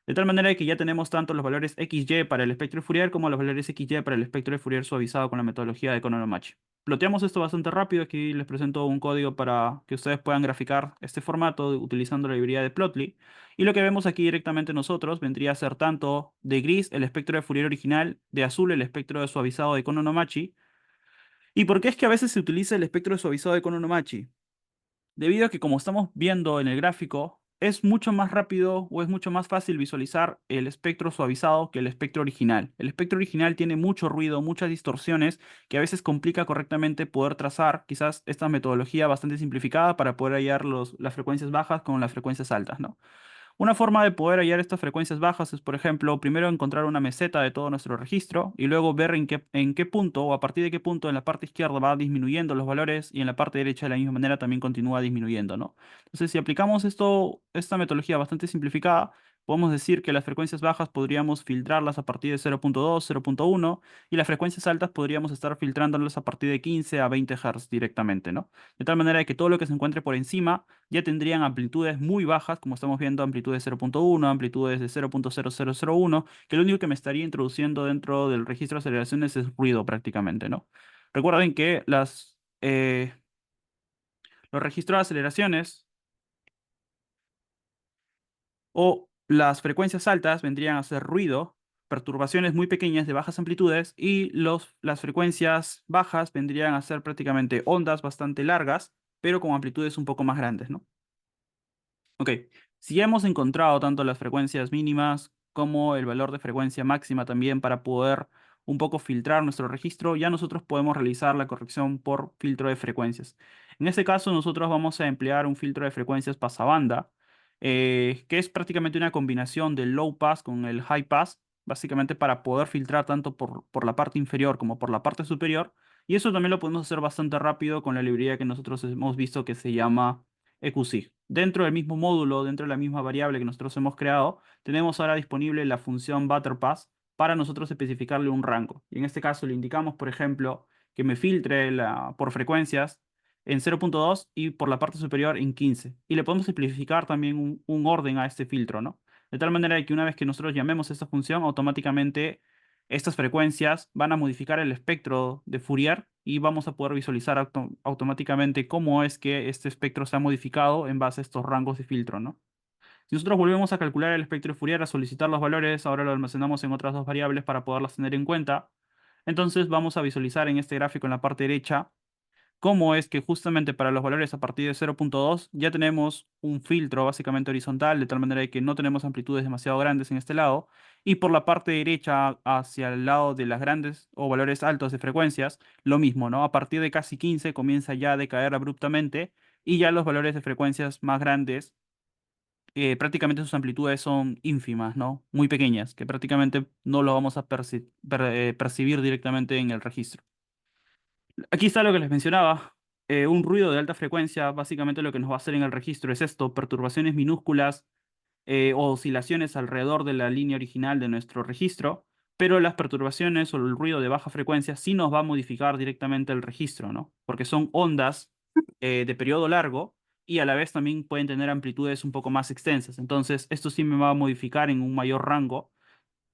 De tal manera que ya tenemos tanto los valores XY para el espectro de Fourier como los valores XY para el espectro de Fourier suavizado con la metodología de Economachi. Ploteamos esto bastante rápido. Aquí les presento un código para que ustedes puedan graficar este formato utilizando la librería de Plotly. Y lo que vemos aquí directamente nosotros vendría a ser tanto de gris el espectro de Fourier original, de azul el espectro de suavizado de Economachi. ¿Y por qué es que a veces se utiliza el espectro de suavizado de Economachi? Debido a que como estamos viendo en el gráfico, es mucho más rápido o es mucho más fácil visualizar el espectro suavizado que el espectro original. El espectro original tiene mucho ruido, muchas distorsiones, que a veces complica correctamente poder trazar quizás esta metodología bastante simplificada para poder hallar las frecuencias bajas con las frecuencias altas, ¿no? Una forma de poder hallar estas frecuencias bajas es, por ejemplo, primero encontrar una meseta de todo nuestro registro y luego ver en qué punto o a partir de qué punto en la parte izquierda va disminuyendo los valores y en la parte derecha de la misma manera también continúa disminuyendo, ¿no? Entonces, si aplicamos esta metodología bastante simplificada, podemos decir que las frecuencias bajas podríamos filtrarlas a partir de 0.2, 0.1 y las frecuencias altas podríamos estar filtrándolas a partir de 15 a 20 Hz directamente, ¿no? De tal manera que todo lo que se encuentre por encima ya tendrían amplitudes muy bajas, como estamos viendo, amplitudes 0.1, amplitudes de 0.0001, que lo único que me estaría introduciendo dentro del registro de aceleraciones es ruido prácticamente, ¿no? Recuerden que los registros de aceleraciones o las frecuencias altas vendrían a ser ruido, perturbaciones muy pequeñas de bajas amplitudes, y las frecuencias bajas vendrían a ser prácticamente ondas bastante largas, pero con amplitudes un poco más grandes, ¿no? Ok, si ya hemos encontrado tanto las frecuencias mínimas como el valor de frecuencia máxima también para poder un poco filtrar nuestro registro, ya nosotros podemos realizar la corrección por filtro de frecuencias. En este caso, nosotros vamos a emplear un filtro de frecuencias pasabanda, que es prácticamente una combinación del low pass con el high pass, básicamente para poder filtrar tanto por la parte inferior como por la parte superior. Y eso también lo podemos hacer bastante rápido con la librería que nosotros hemos visto que se llama EQC. Dentro del mismo módulo, dentro de la misma variable que nosotros hemos creado, tenemos ahora disponible la función butterpass para nosotros especificarle un rango. Y en este caso le indicamos, por ejemplo, que me filtre por frecuencias en 0.2 y por la parte superior en 15. Y le podemos simplificar también un orden a este filtro, ¿no? De tal manera que una vez que nosotros llamemos esta función, automáticamente estas frecuencias van a modificar el espectro de Fourier y vamos a poder visualizar automáticamente cómo es que este espectro se ha modificado en base a estos rangos de filtro, ¿no? Si nosotros volvemos a calcular el espectro de Fourier, a solicitar los valores, ahora lo almacenamos en otras dos variables para poderlas tener en cuenta. Entonces vamos a visualizar en este gráfico en la parte derecha cómo es que justamente para los valores a partir de 0.2 ya tenemos un filtro básicamente horizontal, de tal manera que no tenemos amplitudes demasiado grandes en este lado, y por la parte derecha hacia el lado de las grandes o valores altos de frecuencias, lo mismo, ¿no? A partir de casi 15 comienza ya a decaer abruptamente y ya los valores de frecuencias más grandes, prácticamente sus amplitudes son ínfimas, ¿no? Muy pequeñas, que prácticamente no lo vamos a percibir directamente en el registro. Aquí está lo que les mencionaba. Un ruido de alta frecuencia, básicamente lo que nos va a hacer en el registro es esto, perturbaciones minúsculas o oscilaciones alrededor de la línea original de nuestro registro, pero las perturbaciones o el ruido de baja frecuencia sí nos va a modificar directamente el registro, ¿no? Porque son ondas de periodo largo y a la vez también pueden tener amplitudes un poco más extensas. Entonces, esto sí me va a modificar en un mayor rango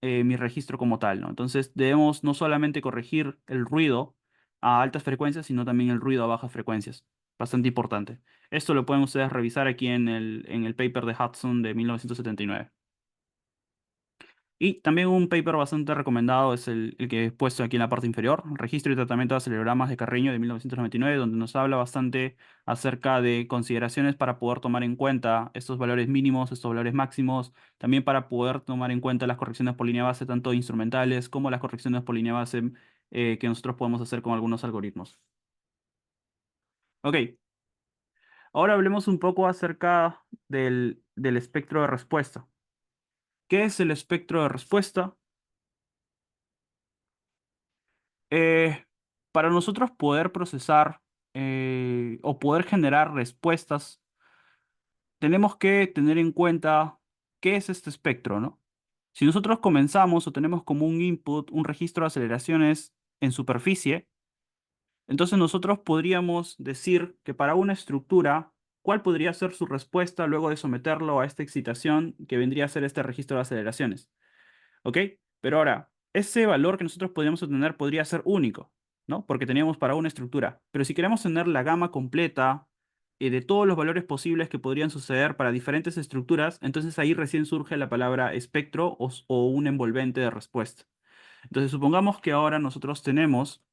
mi registro como tal, ¿no? Entonces debemos no solamente corregir el ruido a altas frecuencias, sino también el ruido a bajas frecuencias. Bastante importante. Esto lo pueden ustedes revisar aquí en el paper de Hudson de 1979. Y también un paper bastante recomendado es el que he puesto aquí en la parte inferior, Registro y Tratamiento de Acelerogramas de Carreño de 1999, donde nos habla bastante acerca de consideraciones para poder tomar en cuenta estos valores mínimos, estos valores máximos, también para poder tomar en cuenta las correcciones por línea base, tanto instrumentales como las correcciones por línea base que nosotros podemos hacer con algunos algoritmos. Ok, ahora hablemos un poco acerca del espectro de respuesta. ¿Qué es el espectro de respuesta? Eh, para nosotros poder procesar o poder generar respuestas, tenemos que tener en cuenta qué es este espectro, ¿no? Si nosotros comenzamos o tenemos como un input un registro de aceleraciones en superficie, entonces nosotros podríamos decir que para una estructura, ¿cuál podría ser su respuesta luego de someterlo a esta excitación que vendría a ser este registro de aceleraciones? ¿Ok? Pero ahora, ese valor que nosotros podríamos obtener podría ser único, ¿no? Porque teníamos para una estructura. Pero si queremos tener la gama completa de todos los valores posibles que podrían suceder para diferentes estructuras, entonces ahí recién surge la palabra espectro o un envolvente de respuesta. Entonces, supongamos que ahora nosotros tenemos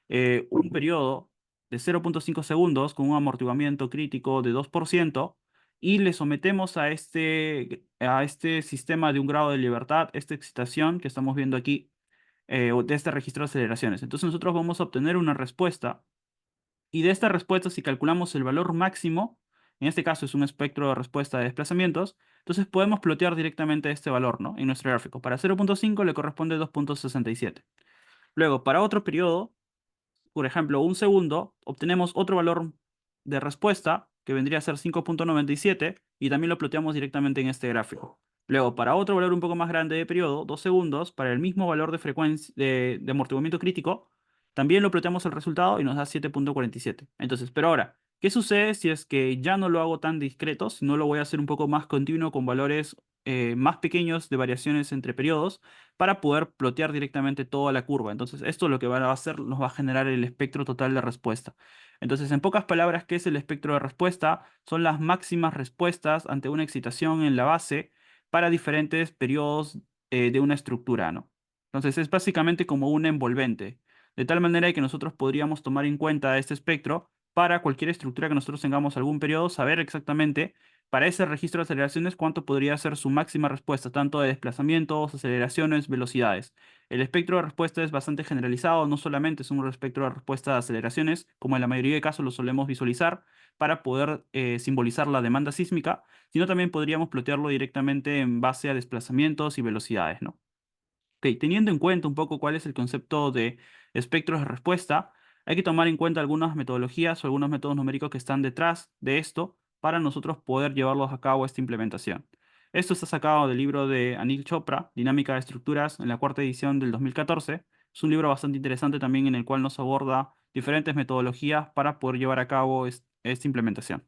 un periodo de 0.5 segundos con un amortiguamiento crítico de 2% y le sometemos a este sistema de un grado de libertad, esta excitación que estamos viendo aquí, o de este registro de aceleraciones. Entonces nosotros vamos a obtener una respuesta y de esta respuesta, si calculamos el valor máximo, en este caso es un espectro de respuesta de desplazamientos, entonces podemos plotear directamente este valor, ¿no? En nuestro gráfico. Para 0.5 le corresponde 2.67. Luego, para otro periodo, por ejemplo, un segundo, obtenemos otro valor de respuesta que vendría a ser 5.97 y también lo ploteamos directamente en este gráfico. Luego, para otro valor un poco más grande de periodo, 2 segundos, para el mismo valor de frecuencia de amortiguamiento crítico, también lo ploteamos el resultado y nos da 7.47. Entonces, pero ahora, ¿qué sucede si es que ya no lo hago tan discreto, si no lo voy a hacer un poco más continuo con valores más pequeños de variaciones entre periodos para poder plotear directamente toda la curva? Entonces, esto lo que va a hacer nos va a generar el espectro total de respuesta. Entonces, en pocas palabras, ¿qué es el espectro de respuesta? Son las máximas respuestas ante una excitación en la base para diferentes periodos de una estructura, ¿no? Entonces, es básicamente como un envolvente, de tal manera que nosotros podríamos tomar en cuenta este espectro para cualquier estructura que nosotros tengamos algún periodo, saber exactamente para ese registro de aceleraciones cuánto podría ser su máxima respuesta, tanto de desplazamientos, aceleraciones, velocidades. El espectro de respuesta es bastante generalizado, no solamente es un espectro de respuesta de aceleraciones, como en la mayoría de casos lo solemos visualizar para poder simbolizar la demanda sísmica, sino también podríamos plotearlo directamente en base a desplazamientos y velocidades, ¿no? Ok, teniendo en cuenta un poco cuál es el concepto de espectros de respuesta, hay que tomar en cuenta algunas metodologías o algunos métodos numéricos que están detrás de esto para nosotros poder llevarlos a cabo esta implementación. Esto está sacado del libro de Anil Chopra, Dinámica de Estructuras, en la cuarta edición del 2014. Es un libro bastante interesante también en el cual nos aborda diferentes metodologías para poder llevar a cabo esta implementación.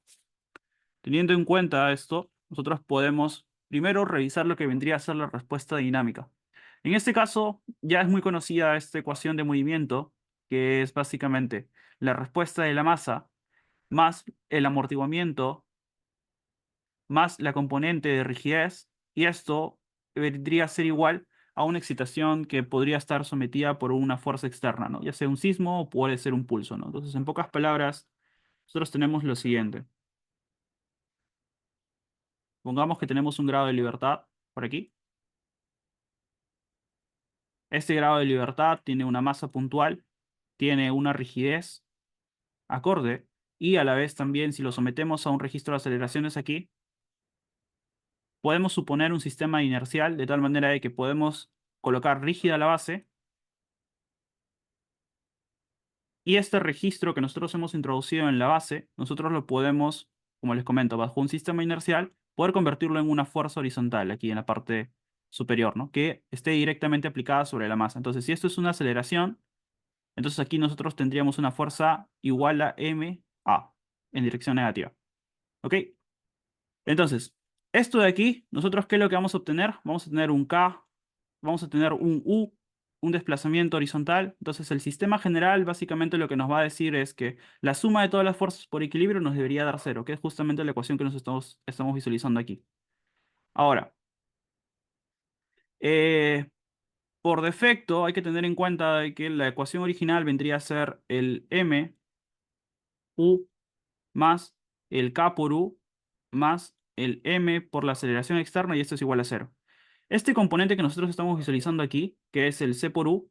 Teniendo en cuenta esto, nosotros podemos primero revisar lo que vendría a ser la respuesta dinámica. En este caso, ya es muy conocida esta ecuación de movimiento, que es básicamente la respuesta de la masa más el amortiguamiento más la componente de rigidez, y esto vendría a ser igual a una excitación que podría estar sometida por una fuerza externa, ¿no? Ya sea un sismo o puede ser un pulso, ¿no? Entonces, en pocas palabras, nosotros tenemos lo siguiente. Pongamos que tenemos un grado de libertad por aquí. Este grado de libertad tiene una masa puntual, tiene una rigidez acorde, y a la vez también, si lo sometemos a un registro de aceleraciones aquí, podemos suponer un sistema inercial de tal manera de que podemos colocar rígida la base y este registro que nosotros hemos introducido en la base, nosotros lo podemos, como les comento, bajo un sistema inercial, poder convertirlo en una fuerza horizontal aquí en la parte superior, ¿no? Que esté directamente aplicada sobre la masa. Entonces, si esto es una aceleración, entonces aquí nosotros tendríamos una fuerza igual a ma en dirección negativa. ¿Ok? Entonces, esto de aquí, nosotros, ¿qué es lo que vamos a obtener? Vamos a tener un K, vamos a tener un U, un desplazamiento horizontal. Entonces, el sistema general básicamente lo que nos va a decir es que la suma de todas las fuerzas por equilibrio nos debería dar cero, que es justamente la ecuación que nos estamos visualizando aquí. Ahora, eh, por defecto hay que tener en cuenta de que la ecuación original vendría a ser el M U más el K por U más el M por la aceleración externa, y esto es igual a cero. Este componente que nosotros estamos visualizando aquí, que es el C por U,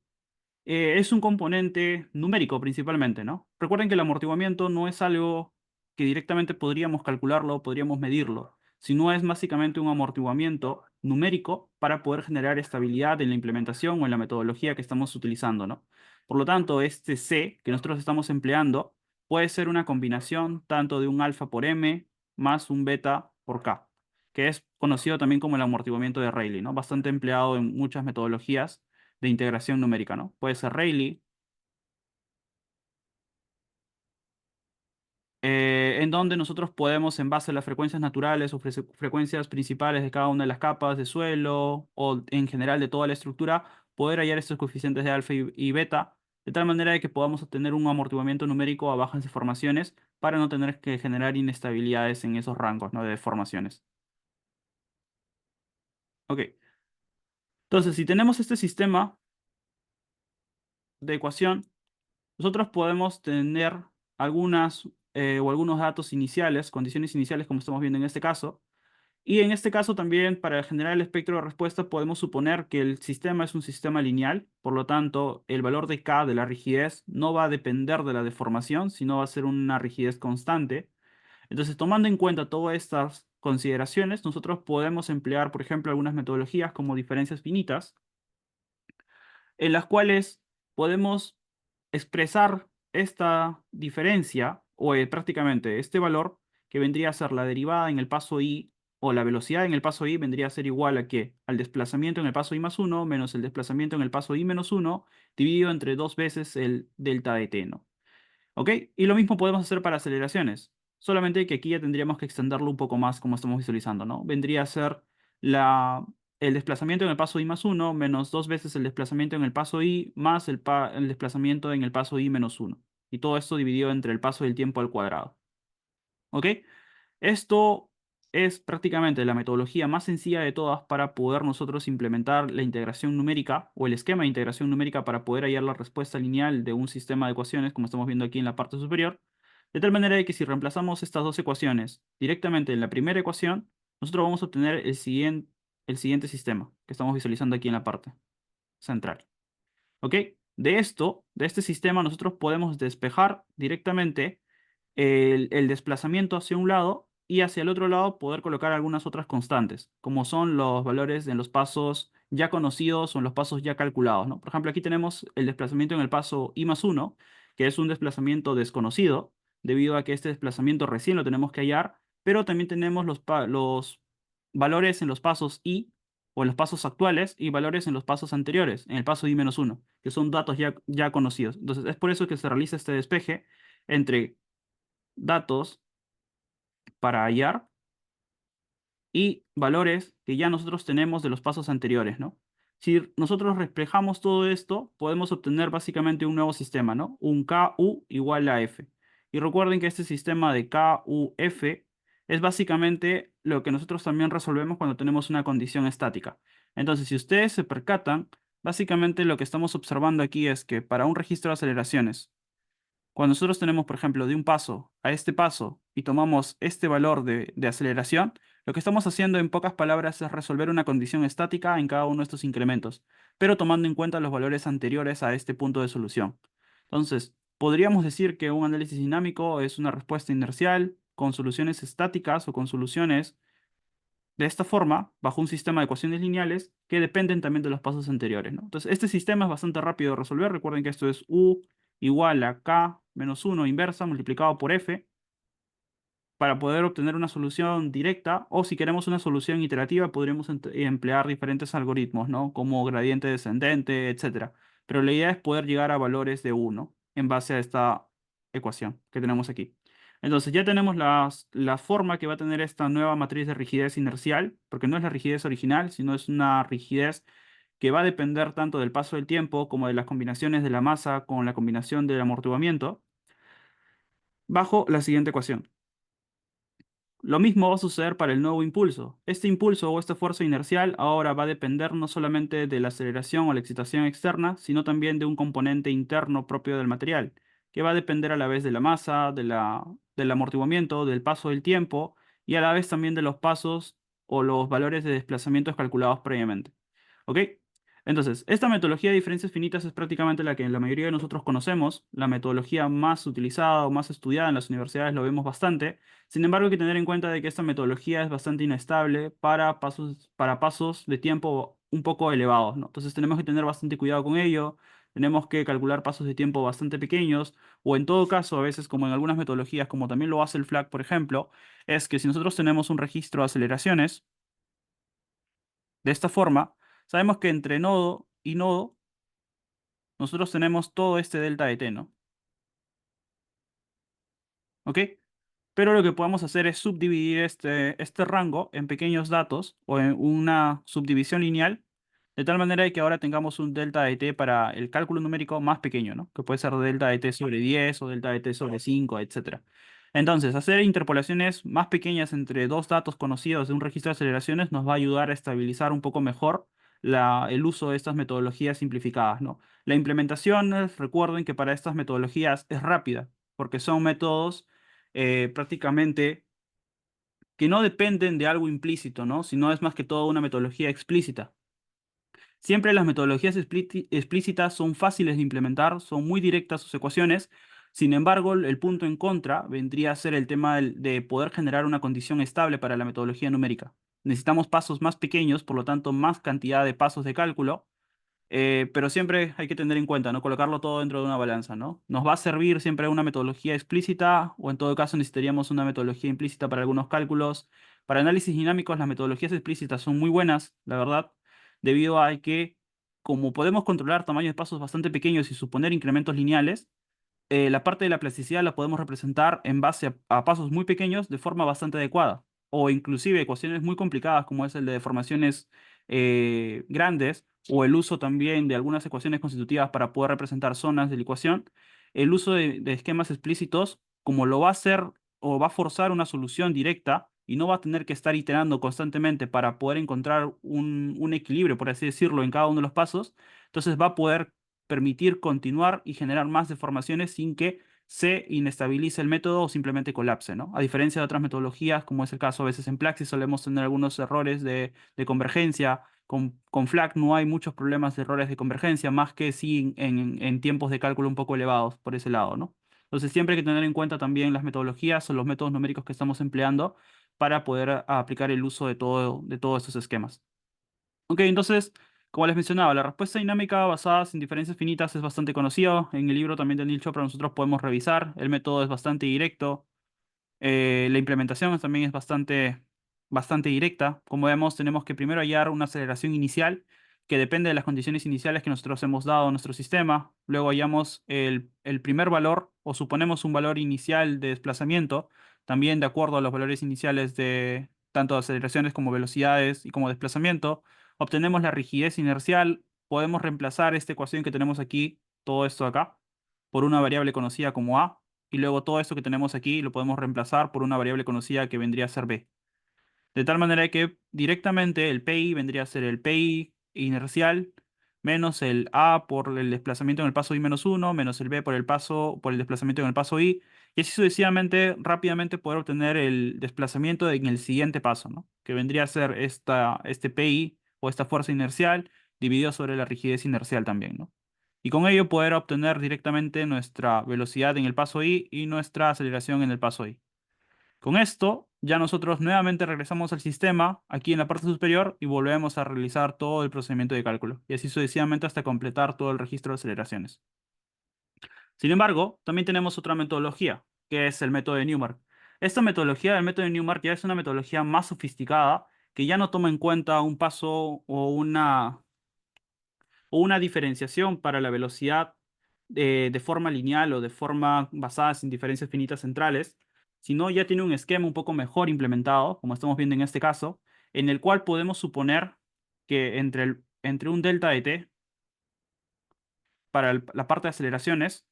es un componente numérico principalmente, ¿no? Recuerden que el amortiguamiento no es algo que directamente podríamos calcularlo o podríamos medirlo, sino es básicamente un amortiguamiento numérico para poder generar estabilidad en la implementación o en la metodología que estamos utilizando, ¿no? Por lo tanto, este C que nosotros estamos empleando puede ser una combinación tanto de un alfa por M más un beta por K, que es conocido también como el amortiguamiento de Rayleigh, ¿no? Bastante empleado en muchas metodologías de integración numérica, ¿no? Puede ser Rayleigh, en donde nosotros podemos, en base a las frecuencias naturales o frecuencias principales de cada una de las capas de suelo o en general de toda la estructura, poder hallar estos coeficientes de alfa y beta, de tal manera de que podamos obtener un amortiguamiento numérico a bajas deformaciones para no tener que generar inestabilidades en esos rangos, ¿no? De deformaciones. Ok, entonces si tenemos este sistema de ecuación, nosotros podemos tener algunas o algunos datos iniciales, condiciones iniciales como estamos viendo en este caso. Y en este caso también, para generar el espectro de respuesta, podemos suponer que el sistema es un sistema lineal, por lo tanto, el valor de K de la rigidez no va a depender de la deformación, sino va a ser una rigidez constante. Entonces, tomando en cuenta todas estas consideraciones, nosotros podemos emplear, por ejemplo, algunas metodologías como diferencias finitas, en las cuales podemos expresar esta diferencia o prácticamente este valor que vendría a ser la derivada en el paso i o la velocidad en el paso i vendría a ser igual a qué? Al desplazamiento en el paso i más uno menos el desplazamiento en el paso i menos uno dividido entre dos veces el delta de t, ¿no? ¿Ok? Y lo mismo podemos hacer para aceleraciones. Solamente que aquí ya tendríamos que extenderlo un poco más como estamos visualizando, ¿no? Vendría a ser el desplazamiento en el paso i más uno menos dos veces el desplazamiento en el paso i más el desplazamiento en el paso i menos uno. Y todo esto dividido entre el paso del tiempo al cuadrado. ¿Ok? Esto es prácticamente la metodología más sencilla de todas para poder nosotros implementar la integración numérica o el esquema de integración numérica para poder hallar la respuesta lineal de un sistema de ecuaciones, como estamos viendo aquí en la parte superior, de tal manera de que si reemplazamos estas dos ecuaciones directamente en la primera ecuación, nosotros vamos a obtener el siguiente sistema que estamos visualizando aquí en la parte central. ¿Ok? De este sistema, nosotros podemos despejar directamente el desplazamiento hacia un lado y hacia el otro lado poder colocar algunas otras constantes, como son los valores en los pasos ya conocidos o en los pasos ya calculados, ¿no? Por ejemplo, aquí tenemos el desplazamiento en el paso i más uno, que es un desplazamiento desconocido, debido a que este desplazamiento recién lo tenemos que hallar, pero también tenemos los valores en los pasos i o en los pasos actuales y valores en los pasos anteriores, en el paso i menos uno, que son datos ya conocidos. Entonces, es por eso que se realiza este despeje entre datos para hallar y valores que ya nosotros tenemos de los pasos anteriores, ¿no? Si nosotros reflejamos todo esto, podemos obtener básicamente un nuevo sistema, ¿no? Un KU igual a F. Y recuerden que este sistema de KUF es básicamente lo que nosotros también resolvemos cuando tenemos una condición estática. Entonces, si ustedes se percatan, básicamente lo que estamos observando aquí es que para un registro de aceleraciones, cuando nosotros tenemos, por ejemplo, de un paso a este paso y tomamos este valor de aceleración, lo que estamos haciendo en pocas palabras es resolver una condición estática en cada uno de estos incrementos, pero tomando en cuenta los valores anteriores a este punto de solución. Entonces, podríamos decir que un análisis dinámico es una respuesta inercial con soluciones estáticas o con soluciones de esta forma, bajo un sistema de ecuaciones lineales que dependen también de los pasos anteriores, ¿no? Entonces, este sistema es bastante rápido de resolver. Recuerden que esto es U igual a K menos 1 inversa multiplicado por F para poder obtener una solución directa, o si queremos una solución iterativa, podríamos emplear diferentes algoritmos, ¿no? Como gradiente descendente, etcétera. Pero la idea es poder llegar a valores de 1 en base a esta ecuación que tenemos aquí. Entonces ya tenemos la forma que va a tener esta nueva matriz de rigidez inercial, porque no es la rigidez original, sino es una rigidez que va a depender tanto del paso del tiempo como de las combinaciones de la masa con la combinación del amortiguamiento, bajo la siguiente ecuación. Lo mismo va a suceder para el nuevo impulso. Este impulso o esta fuerza inercial ahora va a depender no solamente de la aceleración o la excitación externa, sino también de un componente interno propio del material, que va a depender a la vez de la masa, del amortiguamiento, del paso del tiempo y a la vez también de los pasos o los valores de desplazamientos calculados previamente. ¿Ok? Entonces, esta metodología de diferencias finitas es prácticamente la que la mayoría de nosotros conocemos, la metodología más utilizada o más estudiada en las universidades, lo vemos bastante. Sin embargo, hay que tener en cuenta de que esta metodología es bastante inestable para pasos de tiempo un poco elevados, ¿no? Entonces tenemos que tener bastante cuidado con ello, tenemos que calcular pasos de tiempo bastante pequeños, o en todo caso, a veces como en algunas metodologías, como también lo hace el FLAC, por ejemplo, es que si nosotros tenemos un registro de aceleraciones, de esta forma, sabemos que entre nodo y nodo, nosotros tenemos todo este delta de t, ¿no? ¿Ok? Pero lo que podemos hacer es subdividir este rango en pequeños datos o en una subdivisión lineal, de tal manera de que ahora tengamos un delta de t para el cálculo numérico más pequeño, ¿no? Que puede ser delta de t sobre 10 o delta de t sobre 5, etcétera. Entonces, hacer interpolaciones más pequeñas entre dos datos conocidos de un registro de aceleraciones nos va a ayudar a estabilizar un poco mejor el uso de estas metodologías simplificadas, ¿no? La implementación, recuerden que para estas metodologías es rápida, porque son métodos prácticamente que no dependen de algo implícito, ¿no? Sino es más que todo una metodología explícita. Siempre las metodologías explícitas son fáciles de implementar, son muy directas sus ecuaciones. Sin embargo, el punto en contra vendría a ser el tema de poder generar una condición estable para la metodología numérica. Necesitamos pasos más pequeños, por lo tanto, más cantidad de pasos de cálculo, pero siempre hay que tener en cuenta, ¿no? Colocarlo todo dentro de una balanza, ¿no? Nos va a servir siempre una metodología explícita o en todo caso necesitaríamos una metodología implícita para algunos cálculos. Para análisis dinámicos, las metodologías explícitas son muy buenas, la verdad, debido a que como podemos controlar tamaños de pasos bastante pequeños y suponer incrementos lineales, la parte de la plasticidad la podemos representar en base a pasos muy pequeños de forma bastante adecuada. O inclusive ecuaciones muy complicadas como es el de deformaciones grandes o el uso también de algunas ecuaciones constitutivas para poder representar zonas de la ecuación. El uso de esquemas explícitos, como lo va a hacer o va a forzar una solución directa y no va a tener que estar iterando constantemente para poder encontrar un equilibrio, por así decirlo, en cada uno de los pasos, entonces va a poder permitir continuar y generar más deformaciones sin que se inestabilice el método o simplemente colapse, ¿no? A diferencia de otras metodologías, como es el caso a veces en Plaxis, solemos tener algunos errores de convergencia. Con FLAC no hay muchos problemas de errores de convergencia, más que sí en tiempos de cálculo un poco elevados por ese lado, ¿no? Entonces siempre hay que tener en cuenta también las metodologías o los métodos numéricos que estamos empleando para poder aplicar el uso de todos estos esquemas. Ok, entonces, como les mencionaba, la respuesta dinámica basada en diferencias finitas es bastante conocida. En el libro también de Neil Chopra nosotros podemos revisar. El método es bastante directo. La implementación también es bastante directa. Como vemos, tenemos que primero hallar una aceleración inicial que depende de las condiciones iniciales que nosotros hemos dado a nuestro sistema. Luego hallamos el primer valor o suponemos un valor inicial de desplazamiento, también de acuerdo a los valores iniciales de tanto aceleraciones como velocidades y como desplazamiento. Obtenemos la rigidez inercial. Podemos reemplazar esta ecuación que tenemos aquí, todo esto acá, por una variable conocida como A y luego todo esto que tenemos aquí lo podemos reemplazar por una variable conocida que vendría a ser b. De tal manera que directamente el PI vendría a ser el PI inercial menos el A por el desplazamiento en el paso I-1, menos el B por el desplazamiento en el paso I, y así sucesivamente rápidamente poder obtener el desplazamiento en el siguiente paso, ¿no? Que vendría a ser este PI o esta fuerza inercial dividido sobre la rigidez inercial también, ¿no? Y con ello poder obtener directamente nuestra velocidad en el paso I y nuestra aceleración en el paso I. Con esto, ya nosotros nuevamente regresamos al sistema aquí en la parte superior y volvemos a realizar todo el procedimiento de cálculo, y así sucesivamente hasta completar todo el registro de aceleraciones. Sin embargo, también tenemos otra metodología, que es el método de Newmark. Esta metodología, el método de Newmark, ya es una metodología más sofisticada que ya no toma en cuenta un paso o una diferenciación para la velocidad de forma lineal o de forma basada en diferencias finitas centrales, sino ya tiene un esquema un poco mejor implementado, como estamos viendo en este caso, en el cual podemos suponer que entre un delta de t para la parte de aceleraciones,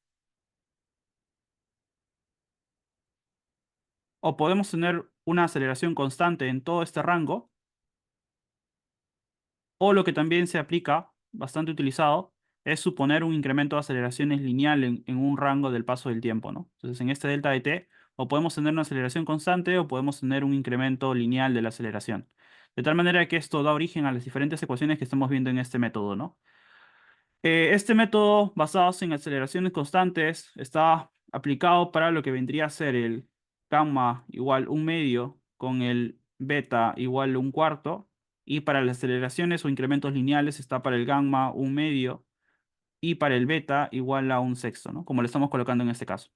o podemos tener una aceleración constante en todo este rango, o lo que también se aplica, bastante utilizado, es suponer un incremento de aceleraciones lineal en un rango del paso del tiempo, ¿no? Entonces, en este delta de t, o podemos tener una aceleración constante o podemos tener un incremento lineal de la aceleración. De tal manera que esto da origen a las diferentes ecuaciones que estamos viendo en este método, ¿no? Este método, basado en aceleraciones constantes, está aplicado para lo que vendría a ser el gamma igual un medio con el beta igual un cuarto. Y para las aceleraciones o incrementos lineales está para el gamma un medio y para el beta igual a un sexto, ¿no? Como lo estamos colocando en este caso.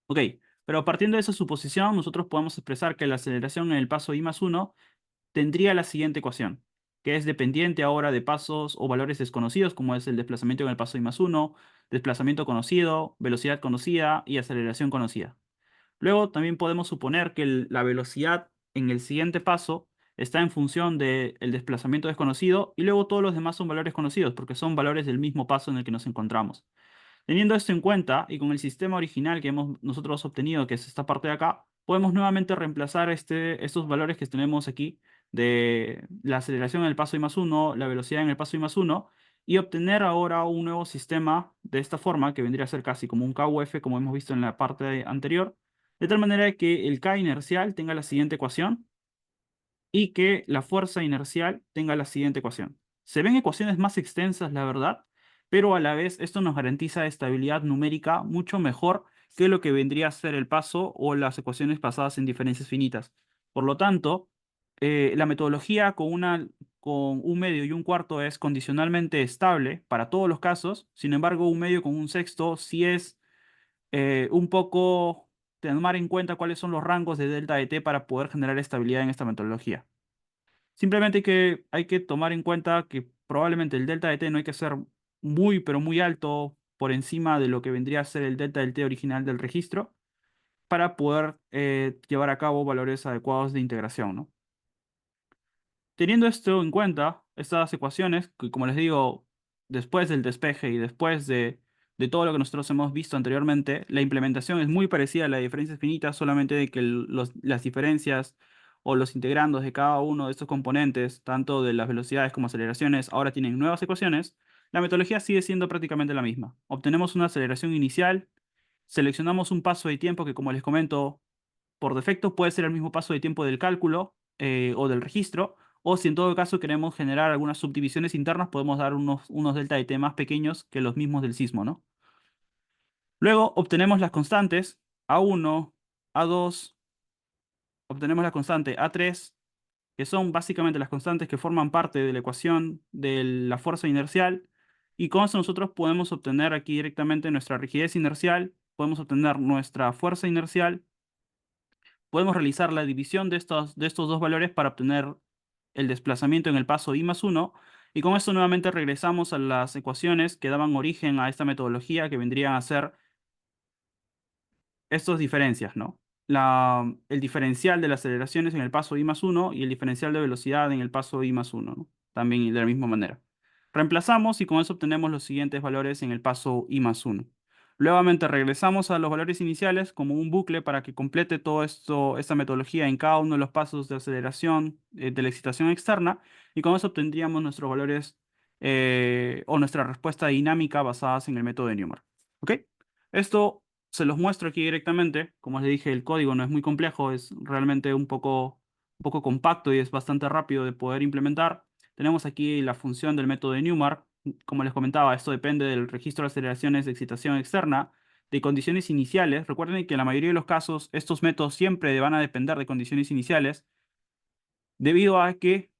Ok, pero partiendo de esa suposición, nosotros podemos expresar que la aceleración en el paso I+1 tendría la siguiente ecuación, que es dependiente ahora de pasos o valores desconocidos, como es el desplazamiento en el paso I+1, desplazamiento conocido, velocidad conocida y aceleración conocida. Luego también podemos suponer que la velocidad en el siguiente paso está en función del desplazamiento desconocido y luego todos los demás son valores conocidos porque son valores del mismo paso en el que nos encontramos. Teniendo esto en cuenta y con el sistema original que hemos nosotros obtenido, que es esta parte de acá, podemos nuevamente reemplazar estos valores que tenemos aquí de la aceleración en el paso I+1, la velocidad en el paso I+1 y obtener ahora un nuevo sistema de esta forma que vendría a ser casi como un KUF como hemos visto en la parte anterior, de tal manera que el K inercial tenga la siguiente ecuación y que la fuerza inercial tenga la siguiente ecuación. Se ven ecuaciones más extensas, la verdad, pero a la vez esto nos garantiza estabilidad numérica mucho mejor que lo que vendría a ser el paso o las ecuaciones basadas en diferencias finitas. Por lo tanto, la metodología con un medio y un cuarto es condicionalmente estable para todos los casos. Sin embargo, un medio con un sexto sí es un poco tomar en cuenta cuáles son los rangos de delta de t para poder generar estabilidad en esta metodología. Simplemente hay que tomar en cuenta que probablemente el delta de t no hay que ser muy, pero muy alto por encima de lo que vendría a ser el delta del t original del registro para poder llevar a cabo valores adecuados de integración, ¿no? Teniendo esto en cuenta, estas ecuaciones, que como les digo, después del despeje y después de todo lo que nosotros hemos visto anteriormente, la implementación es muy parecida a la de diferencias finitas, solamente de que las diferencias o los integrandos de cada uno de estos componentes, tanto de las velocidades como aceleraciones, ahora tienen nuevas ecuaciones. La metodología sigue siendo prácticamente la misma. Obtenemos una aceleración inicial, seleccionamos un paso de tiempo que, como les comento, por defecto puede ser el mismo paso de tiempo del cálculo o del registro, o si en todo caso queremos generar algunas subdivisiones internas, podemos dar unos delta de t más pequeños que los mismos del sismo, ¿no? Luego obtenemos las constantes A1, A2, obtenemos la constante A3, que son básicamente las constantes que forman parte de la ecuación de la fuerza inercial, y con eso nosotros podemos obtener aquí directamente nuestra rigidez inercial, podemos obtener nuestra fuerza inercial. Podemos realizar la división de estos dos valores para obtener el desplazamiento en el paso I+1. Y con esto nuevamente regresamos a las ecuaciones que daban origen a esta metodología, que vendrían a ser estas diferencias, ¿no? El diferencial de las aceleraciones en el paso I+1 y el diferencial de velocidad en el paso I+1, ¿no? También de la misma manera. Reemplazamos y con eso obtenemos los siguientes valores en el paso I+1. Nuevamente regresamos a los valores iniciales como un bucle para que complete todo esto, esta metodología en cada uno de los pasos de aceleración de la excitación externa, y con eso obtendríamos nuestros valores o nuestra respuesta dinámica basadas en el método de Newmark. ¿Ok? Esto se los muestro aquí directamente. Como les dije, el código no es muy complejo, es realmente un poco compacto y es bastante rápido de poder implementar. Tenemos aquí la función del método de Newmark. Como les comentaba, esto depende del registro de aceleraciones de excitación externa, de condiciones iniciales. Recuerden que en la mayoría de los casos estos métodos siempre van a depender de condiciones iniciales, debido a que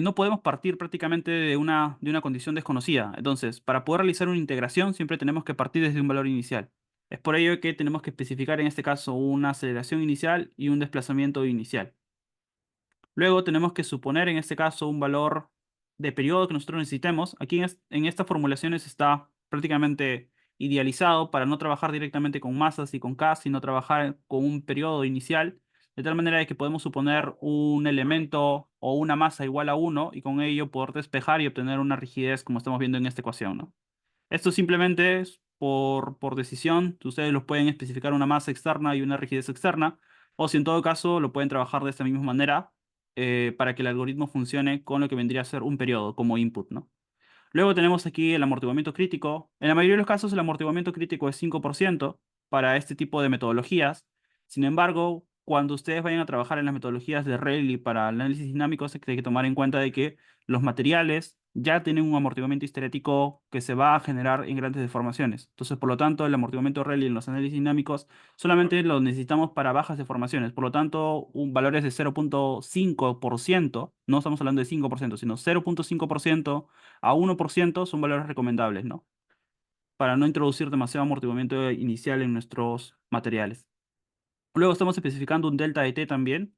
no podemos partir prácticamente de una condición desconocida. Entonces, para poder realizar una integración, siempre tenemos que partir desde un valor inicial. Es por ello que tenemos que especificar en este caso una aceleración inicial y un desplazamiento inicial. Luego tenemos que suponer en este caso un valor de periodo que nosotros necesitemos. Aquí en estas formulaciones está prácticamente idealizado para no trabajar directamente con masas y con K, sino trabajar con un periodo inicial, de tal manera de que podemos suponer un elemento o una masa igual a 1 y con ello poder despejar y obtener una rigidez como estamos viendo en esta ecuación, ¿no? Esto simplemente es por decisión. Ustedes los pueden especificar una masa externa y una rigidez externa, o si en todo caso lo pueden trabajar de esta misma manera para que el algoritmo funcione con lo que vendría a ser un periodo como input, ¿no? Luego tenemos aquí el amortiguamiento crítico. En la mayoría de los casos el amortiguamiento crítico es 5% para este tipo de metodologías. Sin embargo, cuando ustedes vayan a trabajar en las metodologías de Rayleigh para análisis dinámico, hay que tomar en cuenta de que los materiales ya tienen un amortiguamiento histerético que se va a generar en grandes deformaciones. Entonces, por lo tanto, el amortiguamiento Rayleigh en los análisis dinámicos solamente lo necesitamos para bajas deformaciones. Por lo tanto, valores de 0,5%, no estamos hablando de 5%, sino 0,5% a 1% son valores recomendables, ¿no? Para no introducir demasiado amortiguamiento inicial en nuestros materiales. Luego estamos especificando un delta de t también,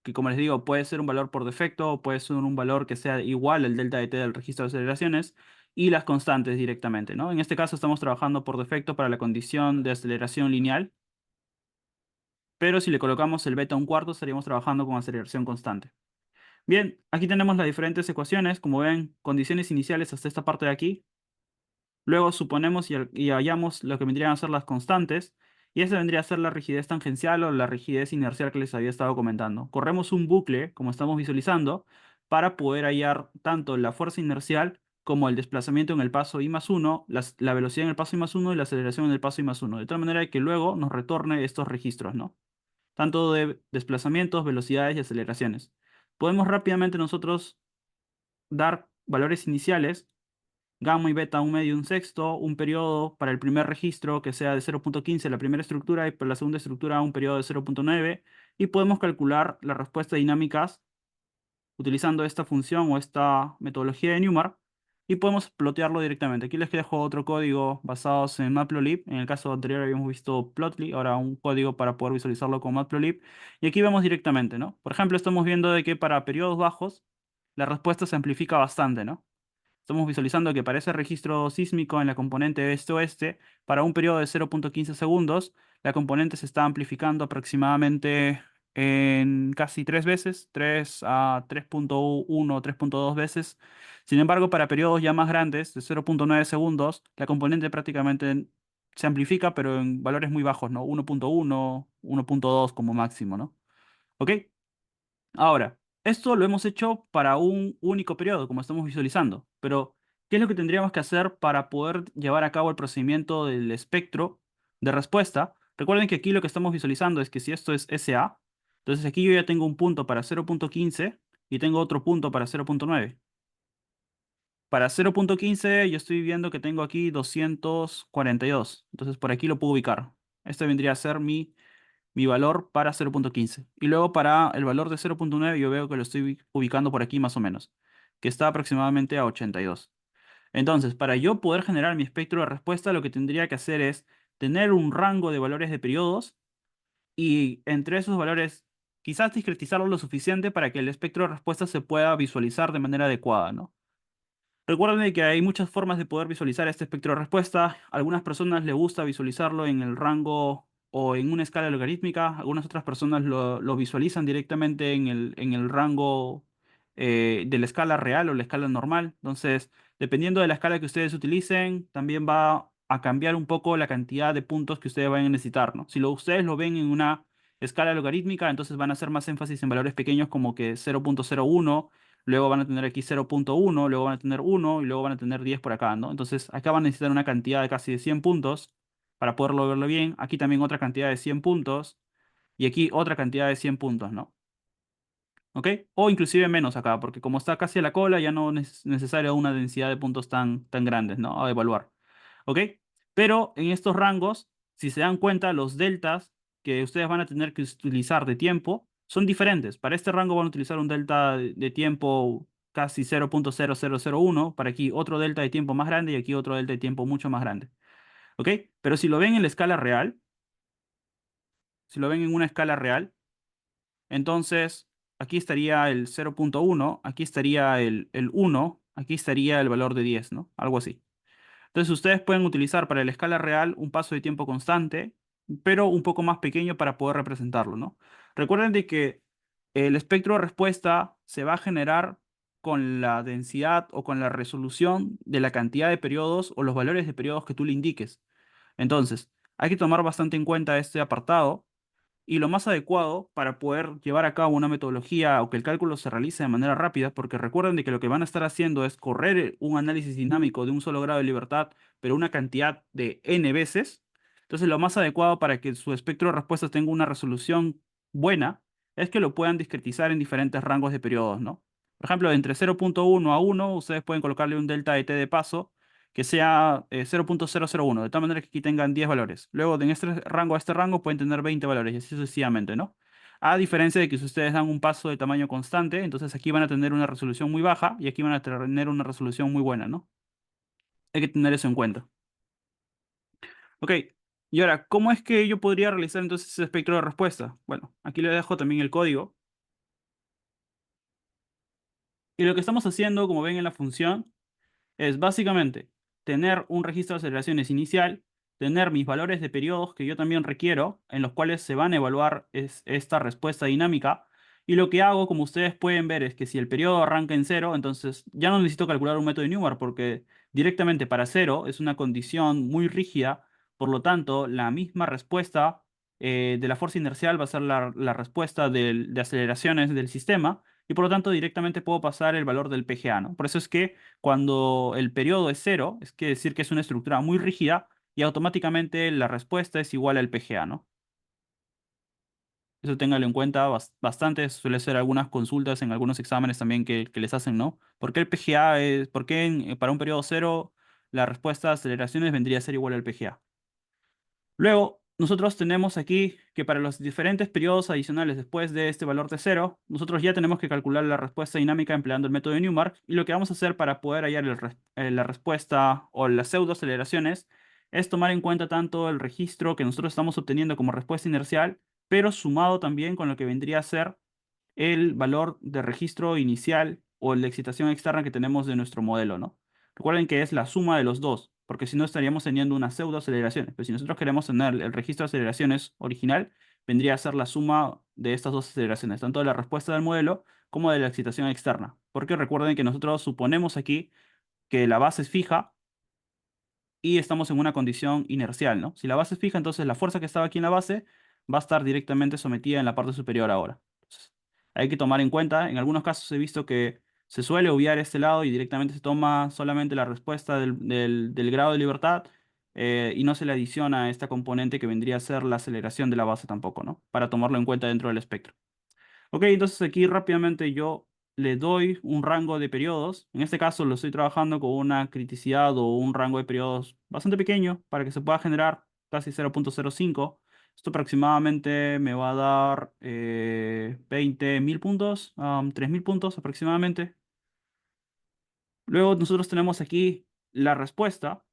que como les digo, puede ser un valor por defecto, o puede ser un valor que sea igual al delta de t del registro de aceleraciones, y las constantes directamente, ¿no? En este caso estamos trabajando por defecto para la condición de aceleración lineal, pero si le colocamos el beta a un cuarto, estaríamos trabajando con aceleración constante. Bien, aquí tenemos las diferentes ecuaciones, como ven, condiciones iniciales hasta esta parte de aquí. Luego suponemos y hallamos lo que vendrían a ser las constantes, y esa vendría a ser la rigidez tangencial o la rigidez inercial que les había estado comentando. Corremos un bucle, como estamos visualizando, para poder hallar tanto la fuerza inercial como el desplazamiento en el paso i más 1, la velocidad en el paso i más 1 y la aceleración en el paso i más 1, de tal manera que luego nos retorne estos registros, ¿no? Tanto de desplazamientos, velocidades y aceleraciones. Podemos rápidamente nosotros dar valores iniciales, gamma y beta un medio y un sexto, un periodo para el primer registro que sea de 0.15 la primera estructura y para la segunda estructura un periodo de 0.9 y podemos calcular la respuesta dinámicas utilizando esta función o esta metodología de Newmark y podemos plotearlo directamente. Aquí les dejo otro código basado en Matplotlib. En el caso anterior habíamos visto Plotly, ahora un código para poder visualizarlo con Matplotlib. Y aquí vemos directamente, ¿no? Por ejemplo, estamos viendo de que para periodos bajos la respuesta se amplifica bastante, ¿no? Estamos visualizando que para ese registro sísmico en la componente este-oeste, para un periodo de 0.15 segundos, la componente se está amplificando aproximadamente en casi 3 veces, 3 a 3.1, 3.2 veces. Sin embargo, para periodos ya más grandes, de 0.9 segundos, la componente prácticamente se amplifica, pero en valores muy bajos, ¿no? 1.1, 1.2 como máximo, ¿no? ¿Ok? Ahora, esto lo hemos hecho para un único periodo, como estamos visualizando, pero ¿qué es lo que tendríamos que hacer para poder llevar a cabo el procedimiento del espectro de respuesta? Recuerden que aquí lo que estamos visualizando es que si esto es SA, entonces aquí yo ya tengo un punto para 0.15 y tengo otro punto para 0.9. Para 0.15 yo estoy viendo que tengo aquí 242, entonces por aquí lo puedo ubicar. Este vendría a ser mi valor para 0.15. Y luego para el valor de 0.9 yo veo que lo estoy ubicando por aquí más o menos, que está aproximadamente a 82. Entonces, para yo poder generar mi espectro de respuesta, lo que tendría que hacer es tener un rango de valores de periodos y entre esos valores quizás discretizarlo lo suficiente para que el espectro de respuesta se pueda visualizar de manera adecuada, ¿no? Recuerden que hay muchas formas de poder visualizar este espectro de respuesta. A algunas personas les gusta visualizarlo en el rango o en una escala logarítmica. Algunas otras personas lo visualizan directamente en el rango de la escala real o la escala normal. Entonces, dependiendo de la escala que ustedes utilicen, también va a cambiar un poco la cantidad de puntos que ustedes vayan a necesitar, ¿no? Si ustedes lo ven en una escala logarítmica, entonces van a hacer más énfasis en valores pequeños como que 0.01. Luego van a tener aquí 0.1, luego van a tener 1 y luego van a tener 10 por acá, ¿no? Entonces acá van a necesitar una cantidad de casi de 100 puntos para poderlo verlo bien. Aquí también otra cantidad de 100 puntos y aquí otra cantidad de 100 puntos, ¿no? ¿Ok? O inclusive menos acá, porque como está casi a la cola ya no es necesaria una densidad de puntos tan grandes, ¿no? A evaluar. ¿Ok? Pero en estos rangos, si se dan cuenta, los deltas que ustedes van a tener que utilizar de tiempo son diferentes. Para este rango van a utilizar un delta de tiempo casi 0.0001, para aquí otro delta de tiempo más grande y aquí otro delta de tiempo mucho más grande. ¿Ok? Pero si lo ven en la escala real, si lo ven en una escala real, entonces aquí estaría el 0.1, aquí estaría el 1, aquí estaría el valor de 10, ¿no? Algo así. Entonces ustedes pueden utilizar para la escala real un paso de tiempo constante, pero un poco más pequeño para poder representarlo, ¿no? Recuerden de que el espectro de respuesta se va a generar con la densidad o con la resolución de la cantidad de periodos o los valores de periodos que tú le indiques. Entonces, hay que tomar bastante en cuenta este apartado y lo más adecuado para poder llevar a cabo una metodología o que el cálculo se realice de manera rápida, porque recuerden de que lo que van a estar haciendo es correr un análisis dinámico de un solo grado de libertad, pero una cantidad de n veces. Entonces, lo más adecuado para que su espectro de respuestas tenga una resolución buena es que lo puedan discretizar en diferentes rangos de periodos, ¿no? Por ejemplo, entre 0.1 a 1, ustedes pueden colocarle un delta de t de paso que sea 0.001, de tal manera que aquí tengan 10 valores. Luego, en este rango a este rango pueden tener 20 valores y así sucesivamente, ¿no? A diferencia de que si ustedes dan un paso de tamaño constante, entonces aquí van a tener una resolución muy baja y aquí van a tener una resolución muy buena, ¿no? Hay que tener eso en cuenta. Ok, y ahora, ¿cómo es que yo podría realizar entonces ese espectro de respuesta? Bueno, aquí les dejo también el código. Y lo que estamos haciendo, como ven en la función, es básicamente tener un registro de aceleraciones inicial, tener mis valores de periodos que yo también requiero, en los cuales se van a evaluar esta respuesta dinámica. Y lo que hago, como ustedes pueden ver, es que si el periodo arranca en cero, entonces ya no necesito calcular un método de Newmark porque directamente para cero es una condición muy rígida. Por lo tanto, la misma respuesta de la fuerza inercial va a ser la respuesta de aceleraciones del sistema y por lo tanto directamente puedo pasar el valor del PGA, ¿no? Por eso es que cuando el periodo es cero, es que decir que es una estructura muy rígida y automáticamente la respuesta es igual al PGA, ¿no? Eso téngalo en cuenta bastante, suele ser algunas consultas en algunos exámenes también que les hacen, ¿no? ¿Por qué el PGA es, por qué para un periodo cero la respuesta a aceleraciones vendría a ser igual al PGA? Luego, nosotros tenemos aquí que para los diferentes periodos adicionales después de este valor de cero, nosotros ya tenemos que calcular la respuesta dinámica empleando el método de Newmark. Y lo que vamos a hacer para poder hallar la respuesta o las pseudo aceleraciones es tomar en cuenta tanto el registro que nosotros estamos obteniendo como respuesta inercial, pero sumado también con lo que vendría a ser el valor de registro inicial o la excitación externa que tenemos de nuestro modelo, ¿no? Recuerden que es la suma de los dos, porque si no estaríamos teniendo una pseudo aceleraciones. Pero si nosotros queremos tener el registro de aceleraciones original, vendría a ser la suma de estas dos aceleraciones, tanto de la respuesta del modelo como de la excitación externa. Porque recuerden que nosotros suponemos aquí que la base es fija y estamos en una condición inercial, ¿no? Si la base es fija, entonces la fuerza que estaba aquí en la base va a estar directamente sometida en la parte superior ahora. Entonces, hay que tomar en cuenta, en algunos casos he visto que se suele obviar este lado y directamente se toma solamente la respuesta del grado de libertad y no se le adiciona esta componente que vendría a ser la aceleración de la base tampoco, ¿no? Para tomarlo en cuenta dentro del espectro. Ok, entonces aquí rápidamente yo le doy un rango de periodos. En este caso lo estoy trabajando con una criticidad o un rango de periodos bastante pequeño para que se pueda generar casi 0.05. Esto aproximadamente me va a dar 20.000 puntos, 3.000 puntos aproximadamente. Luego nosotros tenemos aquí la respuesta.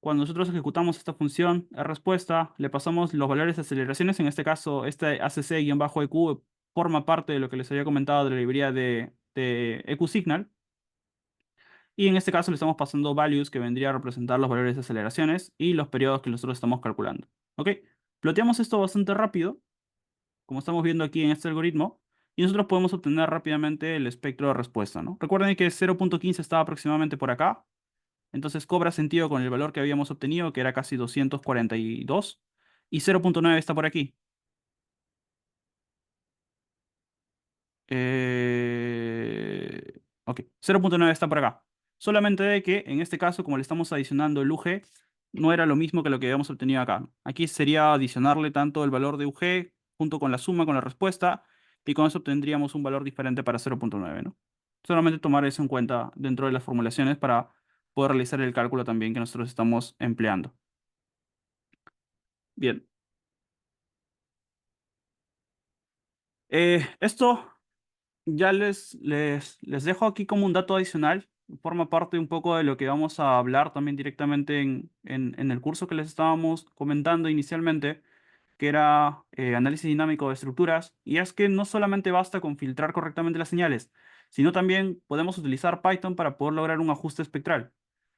Cuando nosotros ejecutamos esta función respuesta, le pasamos los valores de aceleraciones. En este caso, este ACC-EQ forma parte de lo que les había comentado de la librería de EQSignal. Y en este caso le estamos pasando values que vendría a representar los valores de aceleraciones y los periodos que nosotros estamos calculando. ¿Ok? Ploteamos esto bastante rápido, como estamos viendo aquí en este algoritmo, y nosotros podemos obtener rápidamente el espectro de respuesta, ¿no? Recuerden que 0.15 estaba aproximadamente por acá. Entonces cobra sentido con el valor que habíamos obtenido, que era casi 242. Y 0.9 está por aquí. Ok, 0.9 está por acá. Solamente de que en este caso, como le estamos adicionando el UG, no era lo mismo que lo que habíamos obtenido acá. Aquí sería adicionarle tanto el valor de UG junto con la suma, con la respuesta, y con eso obtendríamos un valor diferente para 0.9, ¿no? Solamente tomar eso en cuenta dentro de las formulaciones para poder realizar el cálculo también que nosotros estamos empleando. Bien. Esto ya les dejo aquí como un dato adicional. Forma parte un poco de lo que vamos a hablar también directamente en el curso que les estábamos comentando inicialmente, que era análisis dinámico de estructuras. Y es que no solamente basta con filtrar correctamente las señales, sino también podemos utilizar Python para poder lograr un ajuste espectral.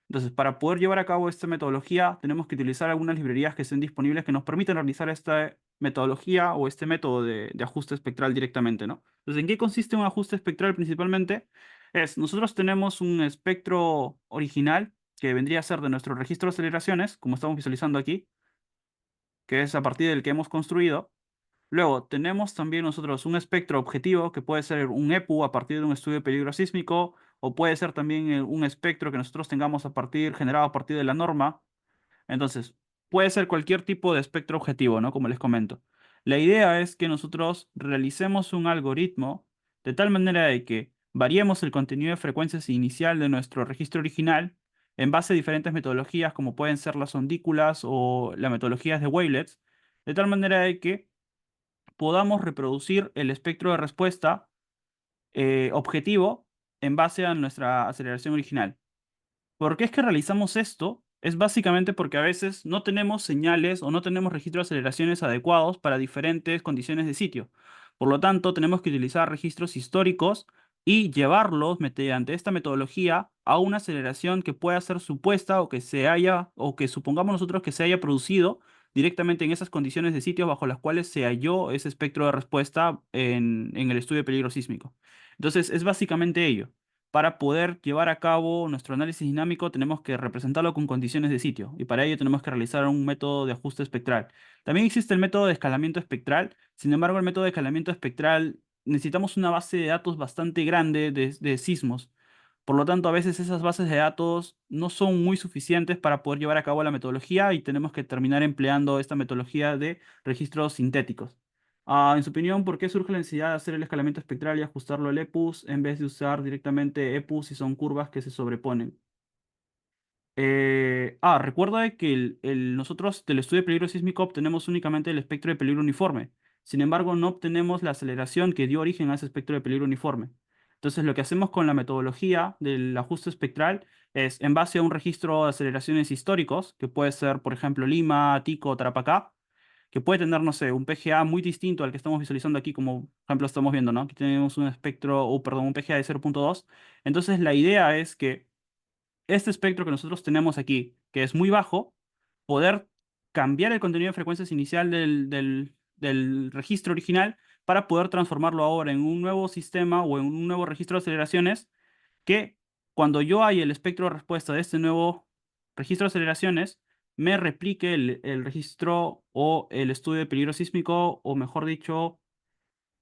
Entonces, para poder llevar a cabo esta metodología, tenemos que utilizar algunas librerías que estén disponibles que nos permitan realizar esta metodología o este método de ajuste espectral directamente, ¿no? Entonces, ¿en qué consiste un ajuste espectral principalmente? Nosotros tenemos un espectro original que vendría a ser de nuestro registro de aceleraciones, como estamos visualizando aquí, que es a partir del que hemos construido. Luego, tenemos también nosotros un espectro objetivo que puede ser un EPU a partir de un estudio de peligro sísmico, o puede ser también un espectro que nosotros tengamos generado a partir de la norma. Entonces, puede ser cualquier tipo de espectro objetivo, ¿no? Como les comento. La idea es que nosotros realicemos un algoritmo de tal manera de que variemos el contenido de frecuencias inicial de nuestro registro original en base a diferentes metodologías, como pueden ser las ondículas o las metodologías de wavelets, de tal manera de que podamos reproducir el espectro de respuesta objetivo en base a nuestra aceleración original. ¿Por qué es que realizamos esto? Es básicamente porque a veces no tenemos señales o no tenemos registros de aceleraciones adecuados para diferentes condiciones de sitio. Por lo tanto, tenemos que utilizar registros históricos y llevarlos mediante esta metodología a una aceleración que pueda ser supuesta o que se haya, o que supongamos nosotros que se haya producido directamente en esas condiciones de sitio bajo las cuales se halló ese espectro de respuesta en el estudio de peligro sísmico. Entonces, es básicamente ello. Para poder llevar a cabo nuestro análisis dinámico tenemos que representarlo con condiciones de sitio y para ello tenemos que realizar un método de ajuste espectral. También existe el método de escalamiento espectral, sin embargo el método de escalamiento espectral necesitamos una base de datos bastante grande de sismos. Por lo tanto, a veces esas bases de datos no son muy suficientes para poder llevar a cabo la metodología y tenemos que terminar empleando esta metodología de registros sintéticos. En su opinión, ¿por qué surge la necesidad de hacer el escalamiento espectral y ajustarlo al EPUS en vez de usar directamente EPUS si son curvas que se sobreponen? Recuerda de que nosotros del estudio de peligro sísmico obtenemos únicamente el espectro de peligro uniforme. Sin embargo, no obtenemos la aceleración que dio origen a ese espectro de peligro uniforme. Entonces, lo que hacemos con la metodología del ajuste espectral es, en base a un registro de aceleraciones históricos, que puede ser, por ejemplo, Lima, Tico, Tarapacá, que puede tener, no sé, un PGA muy distinto al que estamos visualizando aquí, como por ejemplo estamos viendo, ¿no? Aquí tenemos un espectro, o perdón, un PGA de 0.2. Entonces, la idea es que este espectro que nosotros tenemos aquí, que es muy bajo, poder cambiar el contenido de frecuencias inicial del registro original para poder transformarlo ahora en un nuevo sistema o en un nuevo registro de aceleraciones que cuando yo haya el espectro de respuesta de este nuevo registro de aceleraciones, me replique el registro o el estudio de peligro sísmico, o mejor dicho,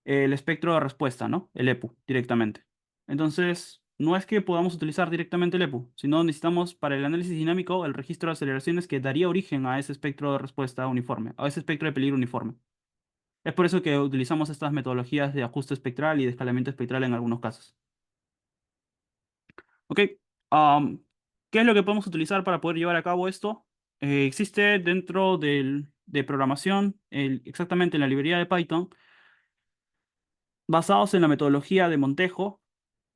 el espectro de respuesta, ¿no? El EPU directamente. Entonces, no es que podamos utilizar directamente el EPU, sino necesitamos para el análisis dinámico el registro de aceleraciones que daría origen a ese espectro de respuesta uniforme, a ese espectro de peligro uniforme. Es por eso que utilizamos estas metodologías de ajuste espectral y de escalamiento espectral en algunos casos. Ok, am, ¿qué es lo que podemos utilizar para poder llevar a cabo esto? Existe dentro de programación, exactamente en la librería de Python, basados en la metodología de Montejo,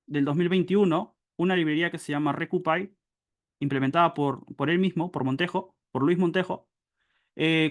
del 2021 una librería que se llama RecuPy, implementada por él mismo, por Montejo, por Luis Montejo,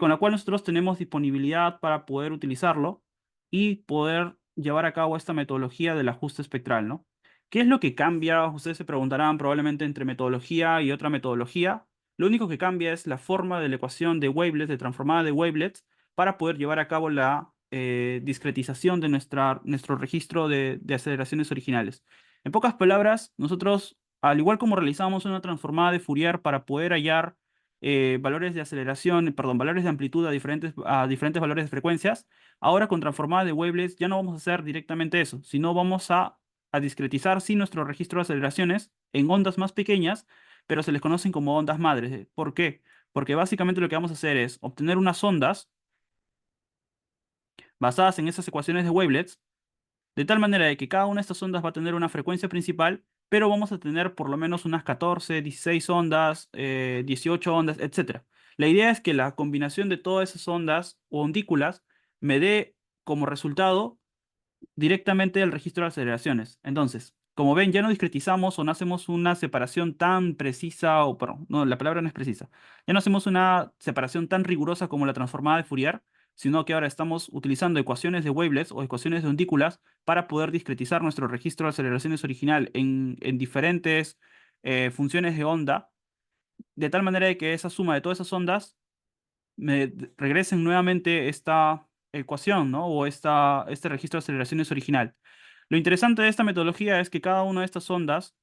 con la cual nosotros tenemos disponibilidad para poder utilizarlo y poder llevar a cabo esta metodología del ajuste espectral, ¿no? ¿Qué es lo que cambia? Ustedes se preguntarán probablemente entre metodología y otra metodología. Lo único que cambia es la forma de la ecuación de wavelets, de transformada de wavelets, para poder llevar a cabo la discretización de nuestro registro de aceleraciones originales. En pocas palabras, nosotros, al igual como realizamos una transformada de Fourier para poder hallar valores de aceleración, perdón, valores de amplitud a diferentes valores de frecuencias. Ahora con transformada de wavelets ya no vamos a hacer directamente eso, sino vamos a discretizar sí nuestro registro de aceleraciones en ondas más pequeñas, pero se les conocen como ondas madres. ¿Por qué? Porque básicamente lo que vamos a hacer es obtener unas ondas basadas en esas ecuaciones de wavelets de tal manera de que cada una de estas ondas va a tener una frecuencia principal, pero vamos a tener por lo menos unas 14, 16 ondas, 18 ondas, etcétera. La idea es que la combinación de todas esas ondas o ondículas me dé como resultado directamente el registro de aceleraciones. Entonces, como ven, ya no discretizamos o no hacemos una separación tan precisa, o perdón, no, la palabra no es precisa. Ya no hacemos una separación tan rigurosa como la transformada de Fourier, sino que ahora estamos utilizando ecuaciones de wavelets o ecuaciones de ondículas para poder discretizar nuestro registro de aceleraciones original en diferentes funciones de onda, de tal manera de que esa suma de todas esas ondas regresen nuevamente esta ecuación, ¿no? O este registro de aceleraciones original. Lo interesante de esta metodología es que cada una de estas ondas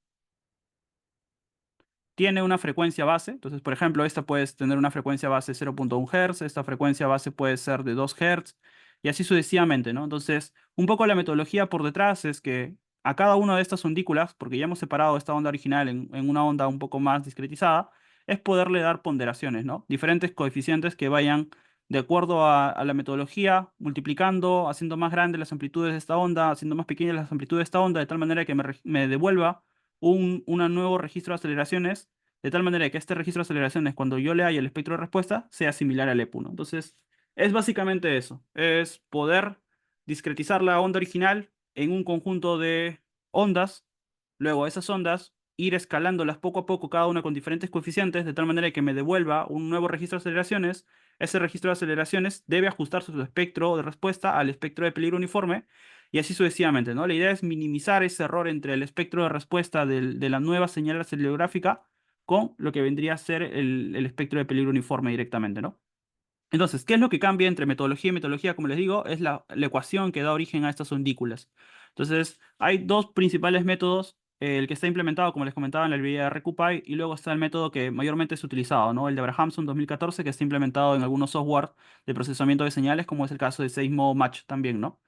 tiene una frecuencia base. Entonces, por ejemplo, esta puede tener una frecuencia base 0.1 Hz, esta frecuencia base puede ser de 2 Hz, y así sucesivamente, ¿no? Entonces, un poco la metodología por detrás es que a cada una de estas ondículas, porque ya hemos separado esta onda original en una onda un poco más discretizada, es poderle dar ponderaciones, ¿no? Diferentes coeficientes que vayan de acuerdo a la metodología, multiplicando, haciendo más grandes las amplitudes de esta onda, haciendo más pequeñas las amplitudes de esta onda, de tal manera que me devuelva un nuevo registro de aceleraciones, de tal manera que este registro de aceleraciones, cuando yo le haya el espectro de respuesta, sea similar al EPU, ¿no? Entonces, es básicamente eso, es poder discretizar la onda original en un conjunto de ondas, luego esas ondas, ir escalándolas poco a poco, cada una con diferentes coeficientes, de tal manera que me devuelva un nuevo registro de aceleraciones. Ese registro de aceleraciones debe ajustarse su espectro de respuesta al espectro de peligro uniforme, y así sucesivamente, ¿no? La idea es minimizar ese error entre el espectro de respuesta de la nueva señal acelerográfica con lo que vendría a ser el espectro de peligro uniforme directamente, ¿no? Entonces, ¿qué es lo que cambia entre metodología y metodología? Como les digo, es la ecuación que da origen a estas ondículas. Entonces, hay dos principales métodos. El que está implementado, como les comentaba, en la librería de RecuPy, y luego está el método que mayormente es utilizado, ¿no? El de Abrahamson 2014, que está implementado en algunos software de procesamiento de señales, como es el caso de Seismo Match también, ¿no?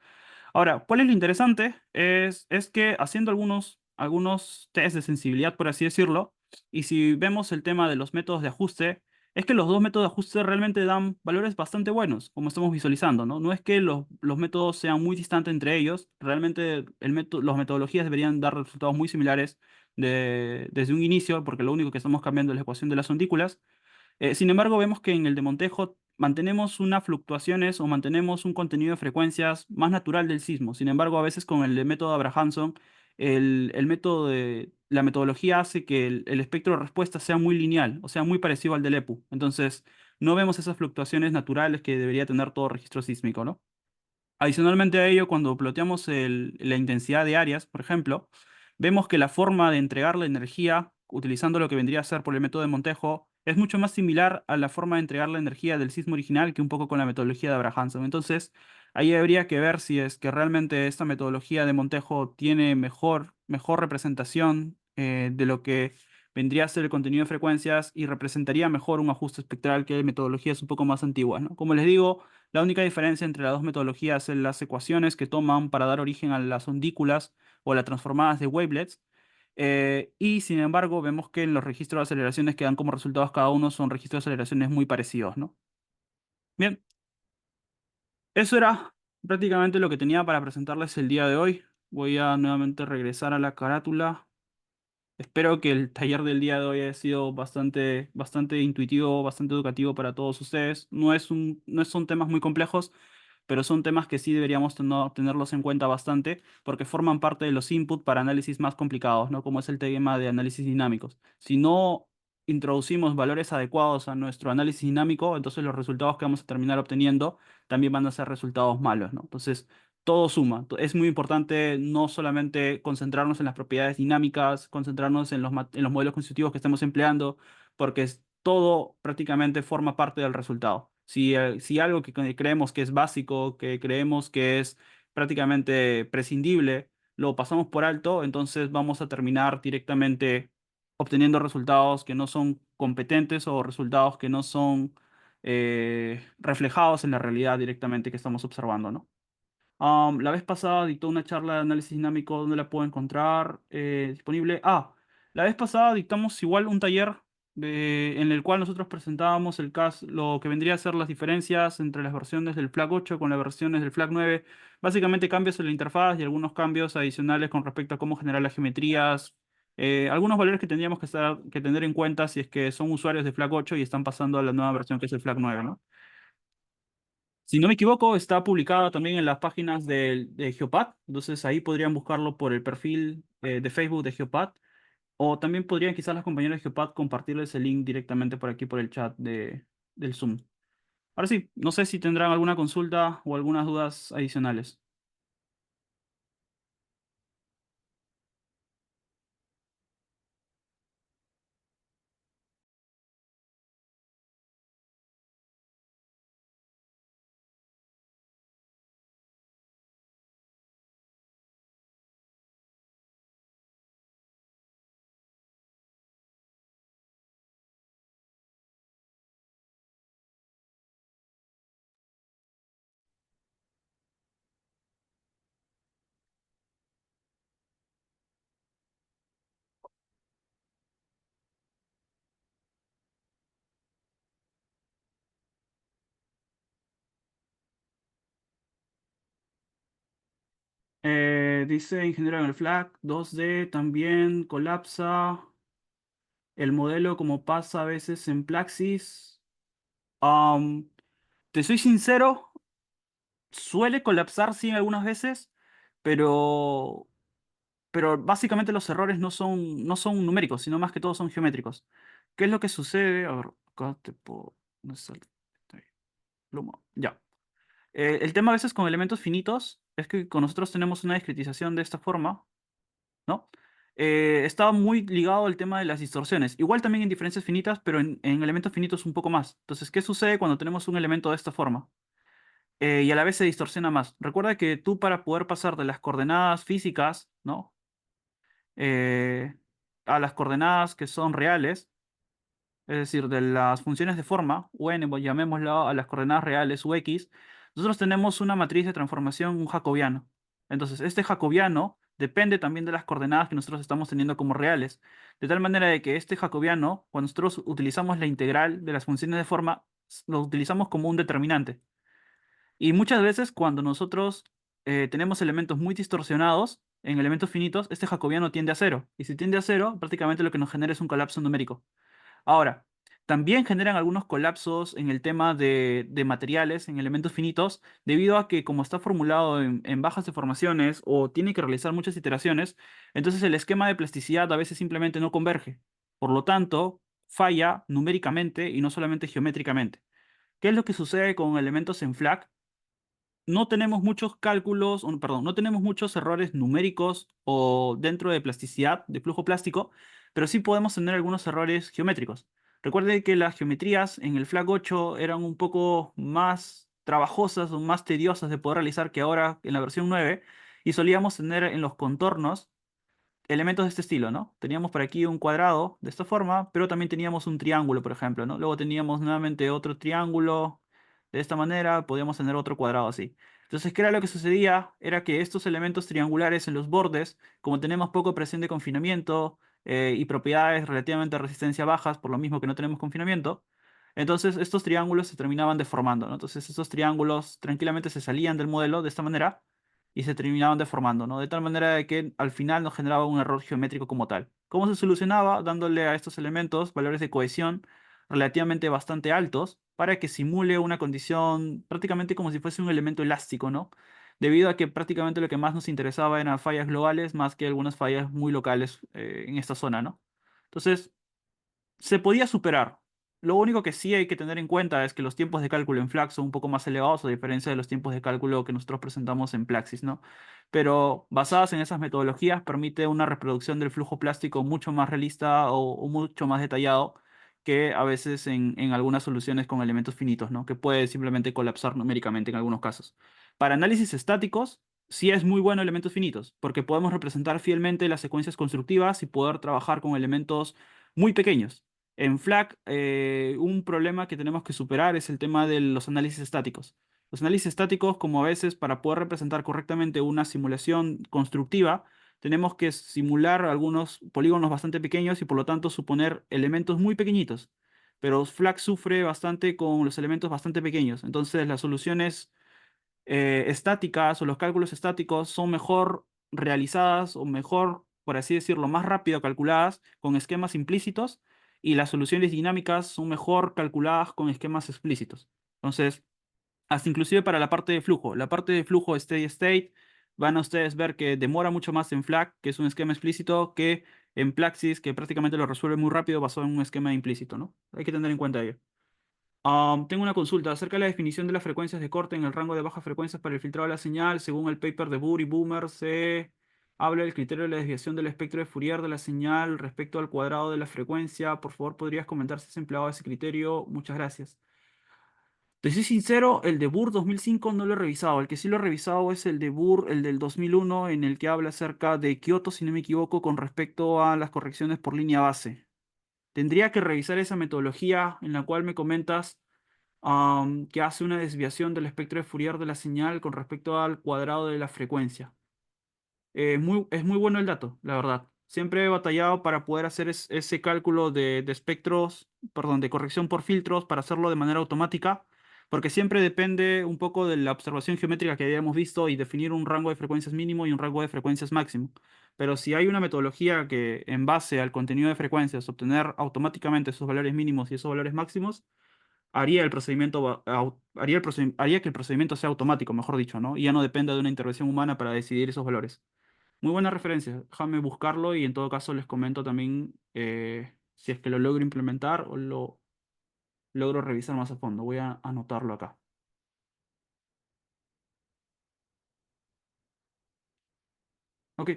Ahora, ¿cuál es lo interesante? Es que haciendo algunos test de sensibilidad, por así decirlo, y si vemos el tema de los métodos de ajuste, es que los dos métodos de ajuste realmente dan valores bastante buenos, como estamos visualizando, ¿no? No es que los métodos sean muy distantes entre ellos, realmente las metodologías deberían dar resultados muy similares desde un inicio, porque lo único que estamos cambiando es la ecuación de las ondículas. Sin embargo, vemos que en el de Montejo mantenemos unas fluctuaciones o mantenemos un contenido de frecuencias más natural del sismo. Sin embargo, a veces con el de método Abrahamson, el método la metodología hace que el espectro de respuesta sea muy lineal, o sea, muy parecido al del EPU. Entonces, no vemos esas fluctuaciones naturales que debería tener todo registro sísmico, ¿no? Adicionalmente a ello, cuando ploteamos la intensidad de áreas, por ejemplo, vemos que la forma de entregar la energía, utilizando lo que vendría a ser por el método de Montejo, es mucho más similar a la forma de entregar la energía del sismo original que un poco con la metodología de Abrahamson. Entonces, ahí habría que ver si es que realmente esta metodología de Montejo tiene mejor representación de lo que vendría a ser el contenido de frecuencias y representaría mejor un ajuste espectral que metodologías un poco más antiguas, ¿no? Como les digo, la única diferencia entre las dos metodologías es las ecuaciones que toman para dar origen a las ondículas o las transformadas de wavelets. Y sin embargo, vemos que en los registros de aceleraciones que dan como resultados cada uno son registros de aceleraciones muy parecidos, ¿no? Bien, eso era prácticamente lo que tenía para presentarles el día de hoy. Voy a nuevamente regresar a la carátula. Espero que el taller del día de hoy haya sido bastante intuitivo, bastante educativo para todos ustedes. No son temas muy complejos, pero son temas que sí deberíamos tenerlos en cuenta bastante porque forman parte de los inputs para análisis más complicados, ¿no? Como es el tema de análisis dinámicos. Si no introducimos valores adecuados a nuestro análisis dinámico, entonces los resultados que vamos a terminar obteniendo también van a ser resultados malos, ¿no? Entonces, todo suma. Es muy importante no solamente concentrarnos en las propiedades dinámicas, concentrarnos en en los modelos constitutivos que estemos empleando, porque todo prácticamente forma parte del resultado. Si algo que creemos que es básico, que creemos que es prácticamente prescindible, lo pasamos por alto, entonces vamos a terminar directamente obteniendo resultados que no son competentes o resultados que no son reflejados en la realidad directamente que estamos observando, ¿no? La vez pasada dictó una charla de análisis dinámico. ¿Dónde la puedo encontrar? Disponible. La vez pasada dictamos igual un taller en el cual nosotros presentábamos lo que vendría a ser las diferencias entre las versiones del FLAC 8 con las versiones del FLAC 9. Básicamente cambios en la interfaz y algunos cambios adicionales con respecto a cómo generar las geometrías. Algunos valores que tendríamos que tener en cuenta si es que son usuarios de FLAC 8 y están pasando a la nueva versión que es el FLAC 9, ¿no? Si no me equivoco, está publicado también en las páginas de Geopad, entonces ahí podrían buscarlo por el perfil de Facebook de Geopad, o también podrían quizás las compañeras de Geopad compartirles el link directamente por aquí por el chat del Zoom. Ahora sí, no sé si tendrán alguna consulta o algunas dudas adicionales. Dice ingeniero en el FLAC, 2D también colapsa el modelo como pasa a veces en Plaxis. Am, Te soy sincero, suele colapsar sí algunas veces, pero, pero básicamente los errores no son numéricos, sino más que todo son geométricos. ¿Qué es lo que sucede? A ver, acá te puedo... ¿dónde está ahí, pluma? Ya. El tema a veces con elementos finitos es que con nosotros tenemos una discretización de esta forma, ¿no? Está muy ligado al tema de las distorsiones. Igual también en diferencias finitas, pero en elementos finitos un poco más. Entonces, ¿qué sucede cuando tenemos un elemento de esta forma? Y a la vez se distorsiona más. Recuerda que tú para poder pasar de las coordenadas físicas, ¿no? eh, a las coordenadas que son reales, es decir, de las funciones de forma, o n, pues, llamémoslo a las coordenadas reales, u x, nosotros tenemos una matriz de transformación, un jacobiano. Entonces, este jacobiano depende también de las coordenadas que nosotros estamos teniendo como reales. De tal manera de que este jacobiano, cuando nosotros utilizamos la integral de las funciones de forma, lo utilizamos como un determinante. Y muchas veces cuando nosotros tenemos elementos muy distorsionados en elementos finitos, este jacobiano tiende a cero. Y si tiende a cero, prácticamente lo que nos genera es un colapso numérico. Ahora, también generan algunos colapsos en el tema de materiales, en elementos finitos, debido a que como está formulado en bajas deformaciones o tiene que realizar muchas iteraciones, entonces el esquema de plasticidad a veces simplemente no converge. Por lo tanto, falla numéricamente y no solamente geométricamente. ¿Qué es lo que sucede con elementos en FLAC? No tenemos muchos cálculos, perdón, no tenemos muchos errores numéricos o dentro de plasticidad, de flujo plástico, pero sí podemos tener algunos errores geométricos. Recuerde que las geometrías en el FLAC 8 eran un poco más trabajosas o más tediosas de poder realizar que ahora en la versión 9 y solíamos tener en los contornos elementos de este estilo, ¿no? Teníamos por aquí un cuadrado de esta forma, pero también teníamos un triángulo, por ejemplo, ¿no? Luego teníamos nuevamente otro triángulo de esta manera, podíamos tener otro cuadrado así. Entonces, ¿qué era lo que sucedía? Era que estos elementos triangulares en los bordes, como tenemos poco presión de confinamiento y propiedades relativamente de resistencia bajas, por lo mismo que no tenemos confinamiento, entonces estos triángulos se terminaban deformando, ¿no? Entonces, estos triángulos tranquilamente se salían del modelo de esta manera y se terminaban deformando, ¿no? De tal manera de que al final nos generaba un error geométrico como tal. ¿Cómo se solucionaba? Dándole a estos elementos valores de cohesión relativamente bastante altos para que simule una condición prácticamente como si fuese un elemento elástico, ¿no? Debido a que prácticamente lo que más nos interesaba eran fallas globales más que algunas fallas muy locales en esta zona, ¿no? Entonces, se podía superar. Lo único que sí hay que tener en cuenta es que los tiempos de cálculo en Flax son un poco más elevados a diferencia de los tiempos de cálculo que nosotros presentamos en Plaxis, ¿no? Pero basadas en esas metodologías permite una reproducción del flujo plástico mucho más realista o mucho más detallado que a veces en algunas soluciones con elementos finitos, ¿no? Que puede simplemente colapsar numéricamente en algunos casos. Para análisis estáticos, sí es muy bueno elementos finitos, porque podemos representar fielmente las secuencias constructivas y poder trabajar con elementos muy pequeños. En FLAC, un problema que tenemos que superar es el tema de los análisis estáticos. Los análisis estáticos, como a veces para poder representar correctamente una simulación constructiva, tenemos que simular algunos polígonos bastante pequeños y por lo tanto suponer elementos muy pequeñitos. Pero FLAC sufre bastante con los elementos bastante pequeños. Entonces las soluciones estáticas o los cálculos estáticos son mejor realizadas o mejor, por así decirlo, más rápido calculadas con esquemas implícitos y las soluciones dinámicas son mejor calculadas con esquemas explícitos. Entonces, hasta inclusive para la parte de flujo steady state, van a ustedes ver que demora mucho más en FLAC, que es un esquema explícito, que en Plaxis, que prácticamente lo resuelve muy rápido basado en un esquema implícito, ¿no? Hay que tener en cuenta ello. Tengo una consulta acerca de la definición de las frecuencias de corte en el rango de bajas frecuencias para el filtrado de la señal. Según el paper de Burr y Boomer, se habla del criterio de la desviación del espectro de Fourier de la señal respecto al cuadrado de la frecuencia. Por favor, ¿podrías comentar si has empleado ese criterio? Muchas gracias. Te soy sincero, el de Burr 2005 no lo he revisado. El que sí lo he revisado es el de Burr, el del 2001, en el que habla acerca de Kioto, si no me equivoco, con respecto a las correcciones por línea base. Tendría que revisar esa metodología en la cual me comentas que hace una desviación del espectro de Fourier de la señal con respecto al cuadrado de la frecuencia. Es muy bueno el dato, la verdad. Siempre he batallado para poder hacer ese cálculo de espectros, perdón, de corrección por filtros para hacerlo de manera automática, porque siempre depende un poco de la observación geométrica que hayamos visto y definir un rango de frecuencias mínimo y un rango de frecuencias máximo. Pero si hay una metodología que en base al contenido de frecuencias obtener automáticamente esos valores mínimos y esos valores máximos, haría el procedimiento, haría que el procedimiento sea automático, mejor dicho, ¿no? Y ya no dependa de una intervención humana para decidir esos valores. Muy buena referencia, déjame buscarlo y en todo caso les comento también si es que lo logro implementar o lo logro revisar más a fondo. Voy a anotarlo acá. Ok,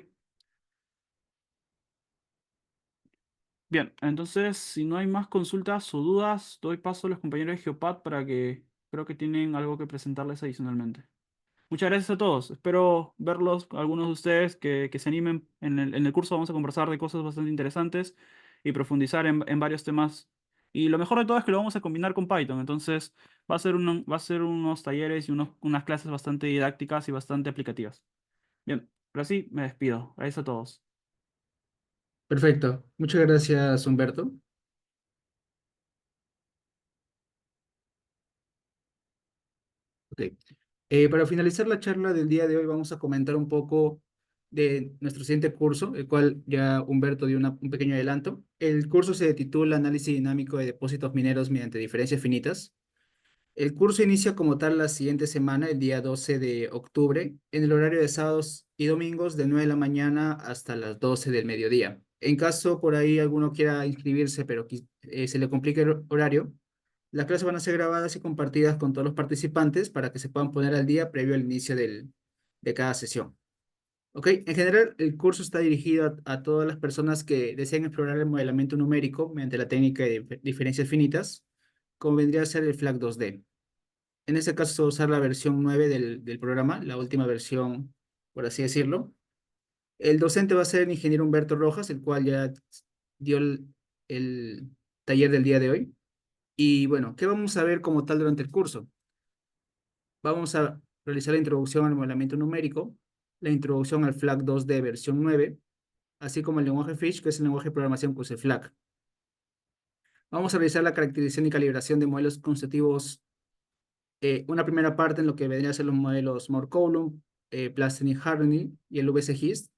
bien, entonces si no hay más consultas o dudas, doy paso a los compañeros de Geopad para que creo que tienen algo que presentarles adicionalmente. Muchas gracias a todos. Espero verlos, algunos de ustedes que se animen. En el curso vamos a conversar de cosas bastante interesantes y profundizar en varios temas. Y lo mejor de todo es que lo vamos a combinar con Python. Entonces va a ser unos talleres y unas clases bastante didácticas y bastante aplicativas. Bien, pero sí, me despido. Gracias a todos. Perfecto. Muchas gracias, Humberto. Ok. Para finalizar la charla del día de hoy, vamos a comentar un poco de nuestro siguiente curso, el cual ya Humberto dio un pequeño adelanto. El curso se titula Análisis dinámico de depósitos mineros mediante diferencias finitas. El curso inicia como tal la siguiente semana, el día 12 de octubre, en el horario de sábados y domingos de 9 de la mañana hasta las 12 del mediodía. En caso por ahí alguno quiera inscribirse, pero se le complique el horario, las clases van a ser grabadas y compartidas con todos los participantes para que se puedan poner al día previo al inicio de cada sesión. ¿Ok? En general, el curso está dirigido a todas las personas que deseen explorar el modelamiento numérico mediante la técnica de diferencias finitas, como vendría a ser el FLAC 2D. En este caso, se va a usar la versión 9 del programa, la última versión, por así decirlo. El docente va a ser el ingeniero Humberto Rojas, el cual ya dio el taller del día de hoy. Y bueno, ¿qué vamos a ver como tal durante el curso? Vamos a realizar la introducción al modelamiento numérico, la introducción al FLAC 2D versión 9, así como el lenguaje Fish, que es el lenguaje de programación que usa el FLAC. Vamos a realizar la caracterización y calibración de modelos constitutivos, una primera parte en lo que vendría a ser los modelos Moore-Coulomb, Plastinic-Hardy y el VC-HIST,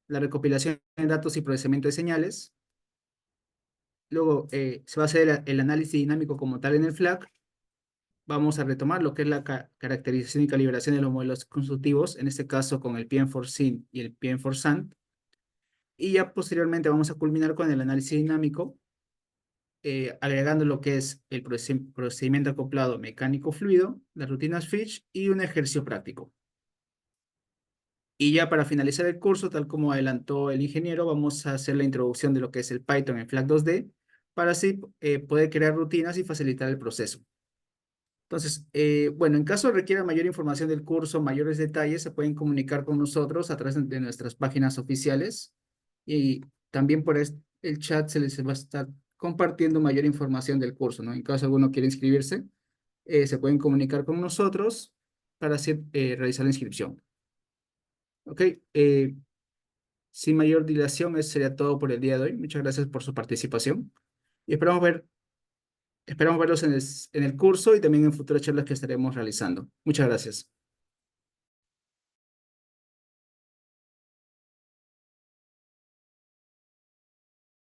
la recopilación de datos y procesamiento de señales. Luego se va a hacer el análisis dinámico como tal en el FLAC. Vamos a retomar lo que es la caracterización y calibración de los modelos constructivos, en este caso con el PM4Sim y el PM4SANT. Y ya posteriormente vamos a culminar con el análisis dinámico, agregando lo que es el procedimiento acoplado mecánico fluido, las rutinas Fish y un ejercicio práctico. Y ya para finalizar el curso, tal como adelantó el ingeniero, vamos a hacer la introducción de lo que es el Python en FLAC 2D para así poder crear rutinas y facilitar el proceso. Entonces, bueno, en caso requiera mayor información del curso, mayores detalles, se pueden comunicar con nosotros a través de nuestras páginas oficiales y también por el chat se les va a estar compartiendo mayor información del curso, ¿no? En caso alguno quiera inscribirse, se pueden comunicar con nosotros para así, realizar la inscripción. Ok, sin mayor dilación, eso sería todo por el día de hoy. Muchas gracias por su participación y esperamos verlos en el curso y también en futuras charlas que estaremos realizando. Muchas gracias.